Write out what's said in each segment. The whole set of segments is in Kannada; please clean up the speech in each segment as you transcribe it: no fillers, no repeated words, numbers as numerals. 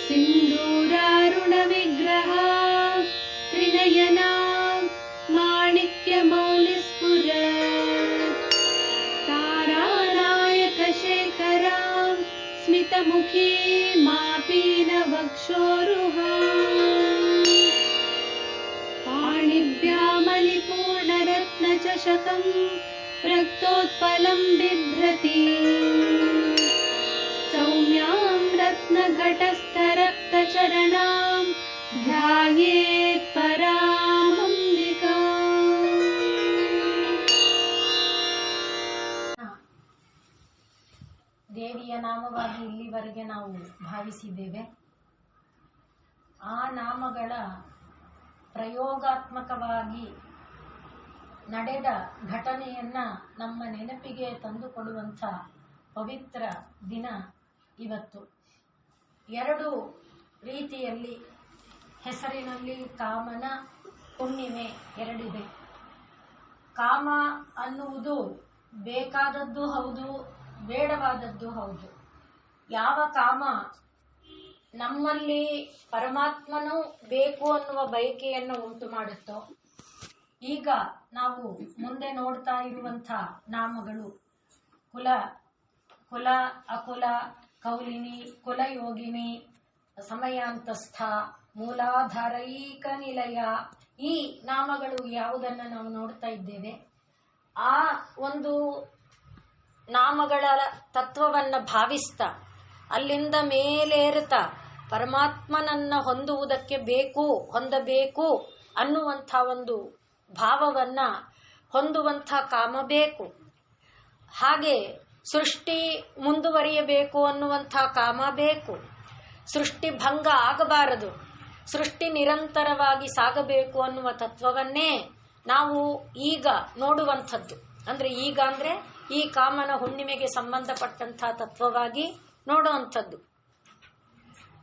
सिन्दूरारुणविग्रह त्रिनयना माणिक्यमौलिस्फुरत् तारानायकशेखरां स्मितमुखी मापीनवक्षोरुहाम् पाणिभ्यामलिपूर्णरत्नचषकं रक्तोत्पलं बिभ्रति सौम्यां रत्नघटस्थरक्तचरणां ध्यायेत् परामम्बिकाम्. ದೇವಿಯ ನಾಮವಾಗಿ ಇಲ್ಲಿವರೆಗೆ ನಾವು ಭಾವಿಸಿದ್ದೇವೆ. ಆ ನಾಮಗಳ ಪ್ರಯೋಗಾತ್ಮಕವಾಗಿ ನಡೆದ ಘಟನೆಯನ್ನ ನಮ್ಮ ನೆನಪಿಗೆ ತಂದುಕೊಡುವಂಥ ಪವಿತ್ರ ದಿನ ಇವತ್ತು. ಎರಡು ರೀತಿಯಲ್ಲಿ ಹೆಸರಿನಲ್ಲಿ ಕಾಮನ ಹುಣ್ಣಿಮೆ ಎರಡಿದೆ. ಕಾಮ ಅನ್ನುವುದು ಬೇಕಾದದ್ದು ಹೌದು, ಬೇಡವಾದದ್ದು ಹೌದು. ಯಾವ ಕಾಮ ನಮ್ಮಲ್ಲಿ ಪರಮಾತ್ಮನು ಬೇಕು ಅನ್ನುವ ಬಯಕೆಯನ್ನು ಉಂಟು ಮಾಡುತ್ತೋ, ಈಗ ನಾವು ಮುಂದೆ ನೋಡ್ತಾ ಇರುವಂಥ ನಾಮಗಳು ಕುಲ, ಅಕುಲ, ಕೌಲಿನಿ, ಕುಲಯೋಗಿನಿ, ಸಮಯಾಂತಸ್ಥ, ಮೂಲಾಧಾರೈಕ ನಿಲಯ, ಈ ನಾಮಗಳು ಯಾವುದನ್ನು ನಾವು ನೋಡ್ತಾ ಇದ್ದೇವೆ. ಆ ಒಂದು ನಾಮಗಳ ತತ್ವವನ್ನ ಭಾವಿಸ್ತಾ ಅಲ್ಲಿಂದ ಮೇಲೇರುತ್ತಾ ಪರಮಾತ್ಮನನ್ನ ಹೊಂದಬೇಕು ಅನ್ನುವಂಥ ಒಂದು ಭಾವವನ್ನ ಹೊಂದುವಂಥ ಕಾಮ ಬೇಕು. ಹಾಗೆ ಸೃಷ್ಟಿ ಮುಂದುವರಿಯಬೇಕು ಅನ್ನುವಂಥ ಕಾಮ ಬೇಕು. ಸೃಷ್ಟಿ ಭಂಗ ಆಗಬಾರದು, ಸೃಷ್ಟಿ ನಿರಂತರವಾಗಿ ಸಾಗಬೇಕು ಅನ್ನುವ ತತ್ವವನ್ನೇ ನಾವು ಈಗ ನೋಡುವಂಥದ್ದು. ಈಗ ಈ ಕಾಮನ ಹುಣ್ಣಿಮೆಗೆ ಸಂಬಂಧಪಟ್ಟಂಥ ತತ್ವವಾಗಿ ನೋಡುವಂಥದ್ದು.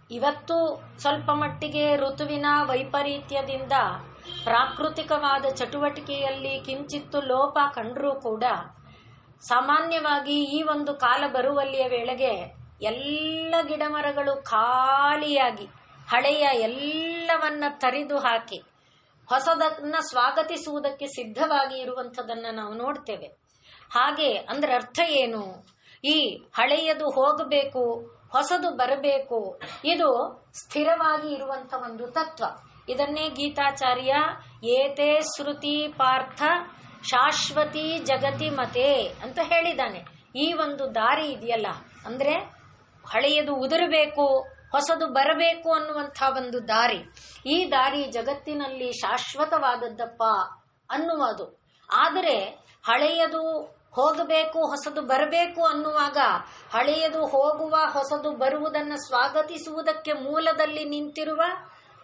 ಇವತ್ತು ಸ್ವಲ್ಪ ಮಟ್ಟಿಗೆ ಋತುವಿನ ವೈಪರೀತ್ಯದಿಂದ ಪ್ರಾಕೃತಿಕವಾದ ಚಟುವಟಿಕೆಯಲ್ಲಿ ಕಿಂಚಿತ್ತು ಲೋಪ ಕಂಡರೂ ಕೂಡ ಸಾಮಾನ್ಯವಾಗಿ ಈ ಒಂದು ಕಾಲ ಬರುವಲ್ಲಿಯ ವೇಳೆಗೆ ಎಲ್ಲ ಗಿಡಮರಗಳು ಖಾಲಿಯಾಗಿ ಹಳೆಯ ಎಲ್ಲವನ್ನ ತರಿದು ಹಾಕಿ ಹೊಸದನ್ನ ಸ್ವಾಗತಿಸುವುದಕ್ಕೆ ಸಿದ್ಧವಾಗಿ ಇರುವಂಥದ್ದನ್ನು ನಾವು ನೋಡ್ತೇವೆ. ಹಾಗೆ ಅರ್ಥ ಏನು? ಈ ಹಳೆಯದು ಹೋಗಬೇಕು, ಹೊಸದು ಬರಬೇಕು, ಇದು ಸ್ಥಿರವಾಗಿ ಇರುವಂಥ ಒಂದು ತತ್ವ. ಇದನ್ನೇ ಗೀತಾಚಾರ್ಯ ಏತೇ ಶ್ರುತಿ ಪಾರ್ಥ ಶಾಶ್ವತಿ ಜಗತಿ ಮತೆ ಅಂತ ಹೇಳಿದ್ದಾನೆ. ಈ ಒಂದು ದಾರಿ ಇದೆಯಲ್ಲ, ಹಳೆಯದು ಉದುರಬೇಕು, ಹೊಸದು ಬರಬೇಕು ಅನ್ನುವಂಥ ಒಂದು ದಾರಿ, ಈ ದಾರಿ ಜಗತ್ತಿನಲ್ಲಿ ಶಾಶ್ವತವಾದದ್ದಪ್ಪ ಅನ್ನುವುದು. ಆದರೆ ಹಳೆಯದು ಹೋಗಬೇಕು, ಹೊಸದು ಬರಬೇಕು ಅನ್ನುವಾಗ ಹಳೆಯದು ಹೋಗುವ, ಹೊಸದು ಬರುವುದನ್ನು ಸ್ವಾಗತಿಸುವುದಕ್ಕೆ ಮೂಲದಲ್ಲಿ ನಿಂತಿರುವ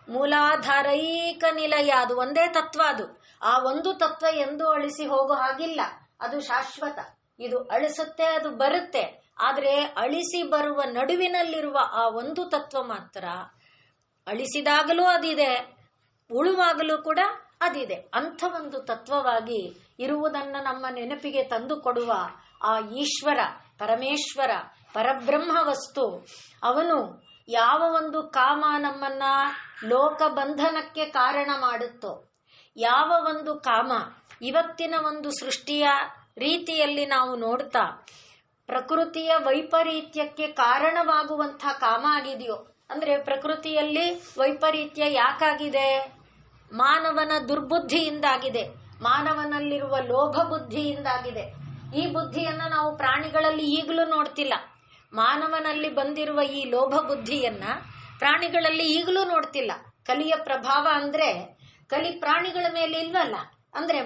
ಮೂಲಾಧಾರೈಕ ನಿಲಯ, ಅದು ಒಂದೇ ತತ್ವ. ಅದು ಆ ಒಂದು ತತ್ವ ಎಂದು ಅಳಿಸಿ ಹೋಗೋ ಹಾಗಿಲ್ಲ, ಅದು ಶಾಶ್ವತ. ಇದು ಅಳಿಸುತ್ತೆ, ಅದು ಬರುತ್ತೆ. ಆದರೆ ಅಳಿಸಿ ಬರುವ ನಡುವಿನಲ್ಲಿರುವ ಆ ಒಂದು ತತ್ವ ಮಾತ್ರ ಅಳಿಸಿದಾಗಲೂ ಅದಿದೆ, ಉಳುವಾಗಲೂ ಕೂಡ ಅದಿದೆ. ಅಂಥ ಒಂದು ತತ್ವವಾಗಿ ಇರುವುದನ್ನು ನಮ್ಮ ನೆನಪಿಗೆ ತಂದುಕೊಡುವ ಆ ಈಶ್ವರ, ಪರಮೇಶ್ವರ, ಪರಬ್ರಹ್ಮ ವಸ್ತು, ಅವನು ಯಾವ ಒಂದು ಕಾಮ ನಮ್ಮನ್ನ ಲೋಕ ಬಂಧನಕ್ಕೆ ಕಾರಣ ಮಾಡುತ್ತೋ, ಯಾವ ಒಂದು ಕಾಮ ಇವತ್ತಿನ ಒಂದು ಸೃಷ್ಟಿಯ ರೀತಿಯಲ್ಲಿ ನಾವು ನೋಡ್ತಾ ಪ್ರಕೃತಿಯ ವೈಪರೀತ್ಯಕ್ಕೆ ಕಾರಣವಾಗುವಂಥ ಕಾಮ ಆಗಿದೆಯೋ, ಪ್ರಕೃತಿಯಲ್ಲಿ ವೈಪರೀತ್ಯ ಯಾಕಾಗಿದೆ? ಮಾನವನ ದುರ್ಬುದ್ಧಿಯಿಂದಾಗಿದೆ, ಮಾನವನಲ್ಲಿರುವ ಲೋಭ ಬುದ್ಧಿಯಿಂದಾಗಿದೆ. ಈ ಬುದ್ಧಿಯನ್ನ ನಾವು ಪ್ರಾಣಿಗಳಲ್ಲಿ ಈಗಲೂ ನೋಡ್ತಿಲ್ಲ. ಮಾನವನಲ್ಲಿ ಬಂದಿರುವ ಈ ಲೋಭ ಬುದ್ಧಿಯನ್ನ ಪ್ರಾಣಿಗಳಲ್ಲಿ ಈಗಲೂ ನೋಡ್ತಿಲ್ಲ. ಕಲಿಯ ಪ್ರಭಾವ ಕಲಿ ಪ್ರಾಣಿಗಳ ಮೇಲೆ ಇಲ್ವಲ್ಲ.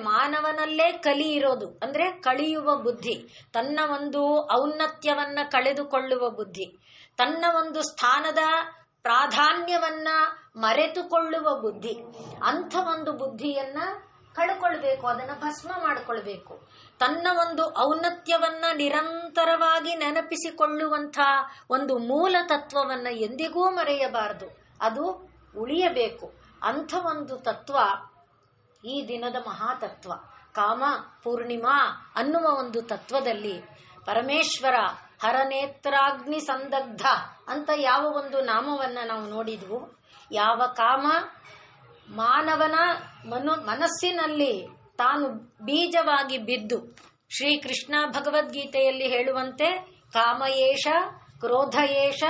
ಮಾನವನಲ್ಲೇ ಕಲಿ ಇರೋದು, ಕಳಿಯುವ ಬುದ್ಧಿ, ತನ್ನ ಒಂದು ಔನ್ನತ್ಯವನ್ನ ಕಳೆದುಕೊಳ್ಳುವ ಬುದ್ಧಿ, ತನ್ನ ಒಂದು ಸ್ಥಾನದ ಪ್ರಾಧಾನ್ಯವನ್ನ ಮರೆತುಕೊಳ್ಳುವ ಬುದ್ಧಿ. ಅಂಥ ಒಂದು ಬುದ್ಧಿಯನ್ನ ಕಳ್ಕೊಳ್ಬೇಕು, ಅದನ್ನ ಭಸ್ಮ ಮಾಡಿಕೊಳ್ಬೇಕು. ತನ್ನ ಒಂದು ಔನ್ನತ್ಯವನ್ನ ನಿರಂತರವಾಗಿ ನೆನಪಿಸಿಕೊಳ್ಳುವಂಥ ಒಂದು ಮೂಲ ತತ್ವವನ್ನ ಎಂದಿಗೂ ಮರೆಯಬಾರದು, ಅದು ಉಳಿಯಬೇಕು. ಅಂಥ ಒಂದು ತತ್ವ ಈ ದಿನದ ಮಹಾತತ್ವ. ಕಾಮ ಪೂರ್ಣಿಮಾ ಅನ್ನುವ ಒಂದು ತತ್ವದಲ್ಲಿ ಪರಮೇಶ್ವರ ಹರನೇತ್ರಾಗ್ನಿ ಸಂದಗ್ಧ ಅಂತ ಯಾವ ಒಂದು ನಾಮವನ್ನ ನಾವು ನೋಡಿದ್ವು. ಯಾವ ಕಾಮ ಮಾನವನ ಮನಸ್ಸಿನಲ್ಲಿ ತಾನು ಬೀಜವಾಗಿ ಬಿದ್ದು, ಶ್ರೀಕೃಷ್ಣ ಭಗವದ್ಗೀತೆಯಲ್ಲಿ ಹೇಳುವಂತೆ ಕಾಮಯೇಷ ಕ್ರೋಧಯೇಷ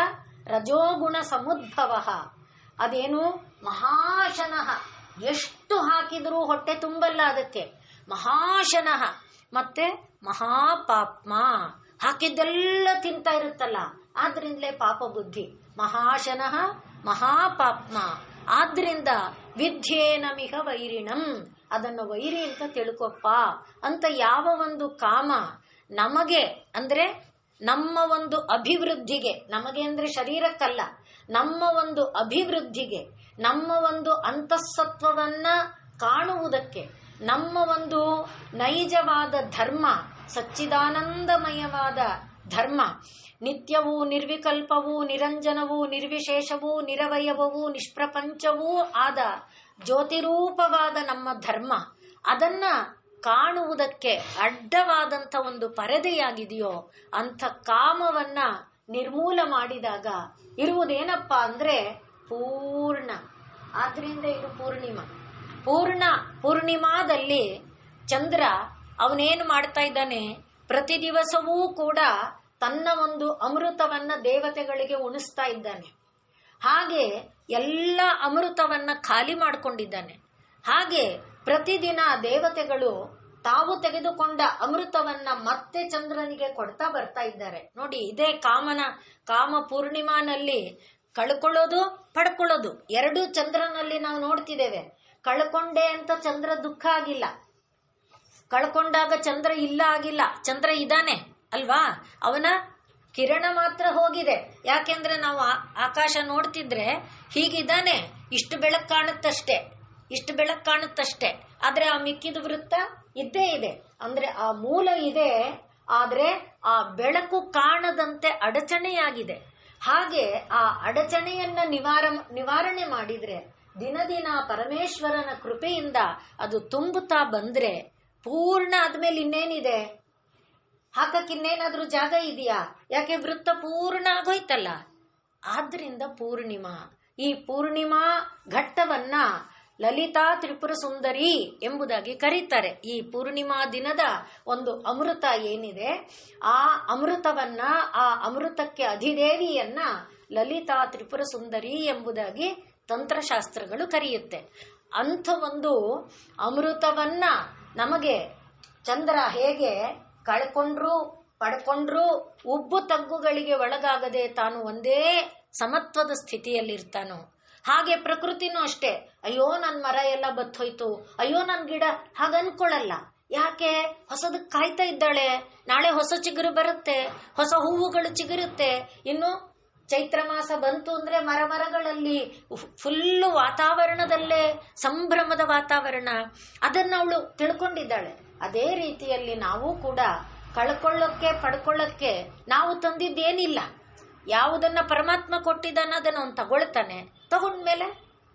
ರಜೋಗುಣ ಸಮುದ್ಭವ. ಅದೇನು ಮಹಾಶನಃ, ಎಷ್ಟು ಹಾಕಿದರೂ ಹೊಟ್ಟೆ ತುಂಬಲ್ಲ ಅದಕ್ಕೆ. ಮಹಾಶನಃ ಮತ್ತೆ ಮಹಾಪಾಪ್ಮ, ಹಾಕಿದ್ದೆಲ್ಲ ತಿಂತಾ ಇರುತ್ತಲ್ಲ, ಆದ್ರಿಂದಲೇ ಪಾಪ ಬುದ್ಧಿ. ಮಹಾಶನಃ ಮಹಾಪಾಪ್ಮ. ಆದ್ರಿಂದ ವಿದ್ಯೇನಮಿಹ ವೈರಿಣಂ, ಅದನ್ನು ವೈರಿ ಅಂತ ತಿಳ್ಕೊಪ್ಪ ಅಂತ ಯಾವ ಒಂದು ಕಾಮ ನಮಗೆ ಅಂದ್ರೆ ನಮ್ಮ ಒಂದು ಅಭಿವೃದ್ಧಿಗೆ, ನಮಗೆ ಅಂದ್ರೆ ಶರೀರಕ್ಕಲ್ಲ, ನಮ್ಮ ಒಂದು ಅಭಿವೃದ್ಧಿಗೆ, ನಮ್ಮ ಒಂದು ಅಂತಃಸತ್ವವನ್ನ ಕಾಣುವುದಕ್ಕೆ, ನಮ್ಮ ಒಂದು ನೈಜವಾದ ಧರ್ಮ, ಸಚ್ಚಿದಾನಂದಮಯವಾದ ಧರ್ಮ, ನಿತ್ಯವೂ ನಿರ್ವಿಕಲ್ಪವೂ ನಿರಂಜನವೂ ನಿರ್ವಿಶೇಷವೂ ನಿರವಯವವೂ ನಿಷ್ಪ್ರಪಂಚವೂ ಆದ ಜ್ಯೋತಿರೂಪವಾದ ನಮ್ಮ ಧರ್ಮ, ಅದನ್ನ ಕಾಣುವುದಕ್ಕೆ ಅಡ್ಡವಾದಂಥ ಒಂದು ಪರದೆಯಾಗಿದೆಯೋ ಅಂಥ ಕಾಮವನ್ನ ನಿರ್ಮೂಲ ಮಾಡಿದಾಗ ಇರುವುದೇನಪ್ಪ ಅಂದ್ರೆ ಪೂರ್ಣ. ಆದ್ರಿಂದ ಇದು ಪೂರ್ಣಿಮಾದಲ್ಲಿ ಚಂದ್ರ ಅವನೇನು ಮಾಡ್ತಾ ಇದ್ದಾನೆ, ಪ್ರತಿ ದಿವಸವೂ ಕೂಡ ತನ್ನ ಒಂದು ಅಮೃತವನ್ನ ದೇವತೆಗಳಿಗೆ ಉಣಿಸ್ತಾ ಇದ್ದಾನೆ. ಹಾಗೆ ಎಲ್ಲ ಅಮೃತವನ್ನ ಖಾಲಿ ಮಾಡಿಕೊಂಡಿದ್ದಾನೆ. ಹಾಗೆ ಪ್ರತಿದಿನ ದೇವತೆಗಳು ತಾವು ತೆಗೆದುಕೊಂಡ ಅಮೃತವನ್ನ ಮತ್ತೆ ಚಂದ್ರನಿಗೆ ಕೊಡ್ತಾ ಬರ್ತಾ ಇದ್ದಾರೆ. ನೋಡಿ, ಇದೇ ಕಾಮ ಪೂರ್ಣಿಮಾನಲ್ಲಿ ಕಳ್ಕೊಳ್ಳೋದು ಪಡ್ಕೊಳ್ಳೋದು ಎರಡೂ ಚಂದ್ರನಲ್ಲಿ ನಾವು ನೋಡ್ತಿದ್ದೇವೆ. ಕಳ್ಕೊಂಡೆ ಅಂತ ಚಂದ್ರ ದುಃಖ ಆಗಿಲ್ಲ, ಕಳ್ಕೊಂಡಾಗ ಚಂದ್ರ ಇಲ್ಲ ಆಗಿಲ್ಲ. ಚಂದ್ರ ಇದ್ದಾನೆ ಅಲ್ವಾ, ಅವನ ಕಿರಣ ಮಾತ್ರ ಹೋಗಿದೆ. ಯಾಕೆಂದ್ರೆ ನಾವು ಆಕಾಶ ನೋಡ್ತಿದ್ರೆ ಹೀಗಿದ್ದಾನೆ, ಇಷ್ಟು ಬೆಳಕು ಕಾಣುತ್ತಷ್ಟೇ. ಆದ್ರೆ ಆ ಮಿಕ್ಕಿದ ವೃತ್ತ ಇದ್ದೇ ಇದೆ. ಅಂದ್ರೆ ಆ ಮೂಲ ಇದೆ, ಆದ್ರೆ ಆ ಬೆಳಕು ಕಾಣದಂತೆ ಅಡಚಣೆಯಾಗಿದೆ. ಹಾಗೆ ಆ ಅಡಚಣೆಯನ್ನ ನಿವಾರಣೆ ಮಾಡಿದ್ರೆ ದಿನ ಪರಮೇಶ್ವರನ ಕೃಪೆಯಿಂದ ಅದು ತುಂಬುತ್ತಾ ಬಂದ್ರೆ ಪೂರ್ಣ ಆದ್ಮೇಲೆ ಇನ್ನೇನಿದೆ, ಹಾಕಕ್ಕಿನ್ನೇನಾದ್ರೂ ಜಾಗ ಇದೆಯಾ? ಯಾಕೆ ವೃತ್ತ ಪೂರ್ಣ ಆಗೋಯ್ತಲ್ಲ. ಆದ್ರಿಂದ ಪೂರ್ಣಿಮಾ, ಈ ಪೂರ್ಣಿಮಾ ಘಟ್ಟವನ್ನ ಲಲಿತಾ ತ್ರಿಪುರ ಸುಂದರಿ ಎಂಬುದಾಗಿ ಕರೀತಾರೆ. ಈ ಪೂರ್ಣಿಮಾ ದಿನದ ಒಂದು ಅಮೃತ ಏನಿದೆ, ಆ ಅಮೃತವನ್ನ, ಆ ಅಮೃತಕ್ಕೆ ಅಧಿದೇವಿಯನ್ನ ಲಲಿತಾ ತ್ರಿಪುರ ಸುಂದರಿ ಎಂಬುದಾಗಿ ತಂತ್ರಶಾಸ್ತ್ರಗಳು ಕರೆಯುತ್ತೆ. ಅಂಥ ಒಂದು ಅಮೃತವನ್ನ ನಮಗೆ ಚಂದ್ರ ಹೇಗೆ ಕಳ್ಕೊಂಡ್ರು ಪಡ್ಕೊಂಡ್ರು ಉಬ್ಬು ತಗ್ಗುಗಳಿಗೆ ಒಳಗಾಗದೆ ತಾನು ಒಂದೇ ಸಮತ್ವದ ಸ್ಥಿತಿಯಲ್ಲಿರ್ತಾನೋ, ಹಾಗೆ ಪ್ರಕೃತಿನೂ ಅಷ್ಟೇ. ಅಯ್ಯೋ ನನ್ ಮರ ಎಲ್ಲ ಬತ್ತೋಯ್ತು, ಅಯ್ಯೋ ನನ್ ಗಿಡ, ಹಾಗನ್ಕೊಳ್ಳಲ್ಲ. ಯಾಕೆ? ಹೊಸದಕ್ಕೆ ಕಾಯ್ತಾ ಇದ್ದಾಳೆ. ನಾಳೆ ಹೊಸ ಚಿಗುರು ಬರುತ್ತೆ, ಹೊಸ ಹೂವುಗಳು ಚಿಗುರುತ್ತೆ. ಇನ್ನು ಚೈತ್ರ ಮಾಸ ಬಂತು ಅಂದ್ರೆ ಮರಗಳಲ್ಲಿ ಫುಲ್ಲು ವಾತಾವರಣದಲ್ಲೇ ಸಂಭ್ರಮದ ವಾತಾವರಣ, ಅದನ್ನ ಅವಳು ತಿಳ್ಕೊಂಡಿದ್ದಾಳೆ. ಅದೇ ರೀತಿಯಲ್ಲಿ ನಾವು ಕೂಡ ಕಳ್ಕೊಳ್ಳೋಕ್ಕೆ ಪಡ್ಕೊಳ್ಳೋಕ್ಕೆ ನಾವು ತಂದಿದ್ದೇನಿಲ್ಲ. ಯಾವುದನ್ನ ಪರಮಾತ್ಮ ಕೊಟ್ಟಿದ್ದಾನ ಅದನ್ನ ಅವನು ತಗೊಳ್ತಾನೆ, ತಗೊಂಡ್ಮೇಲೆ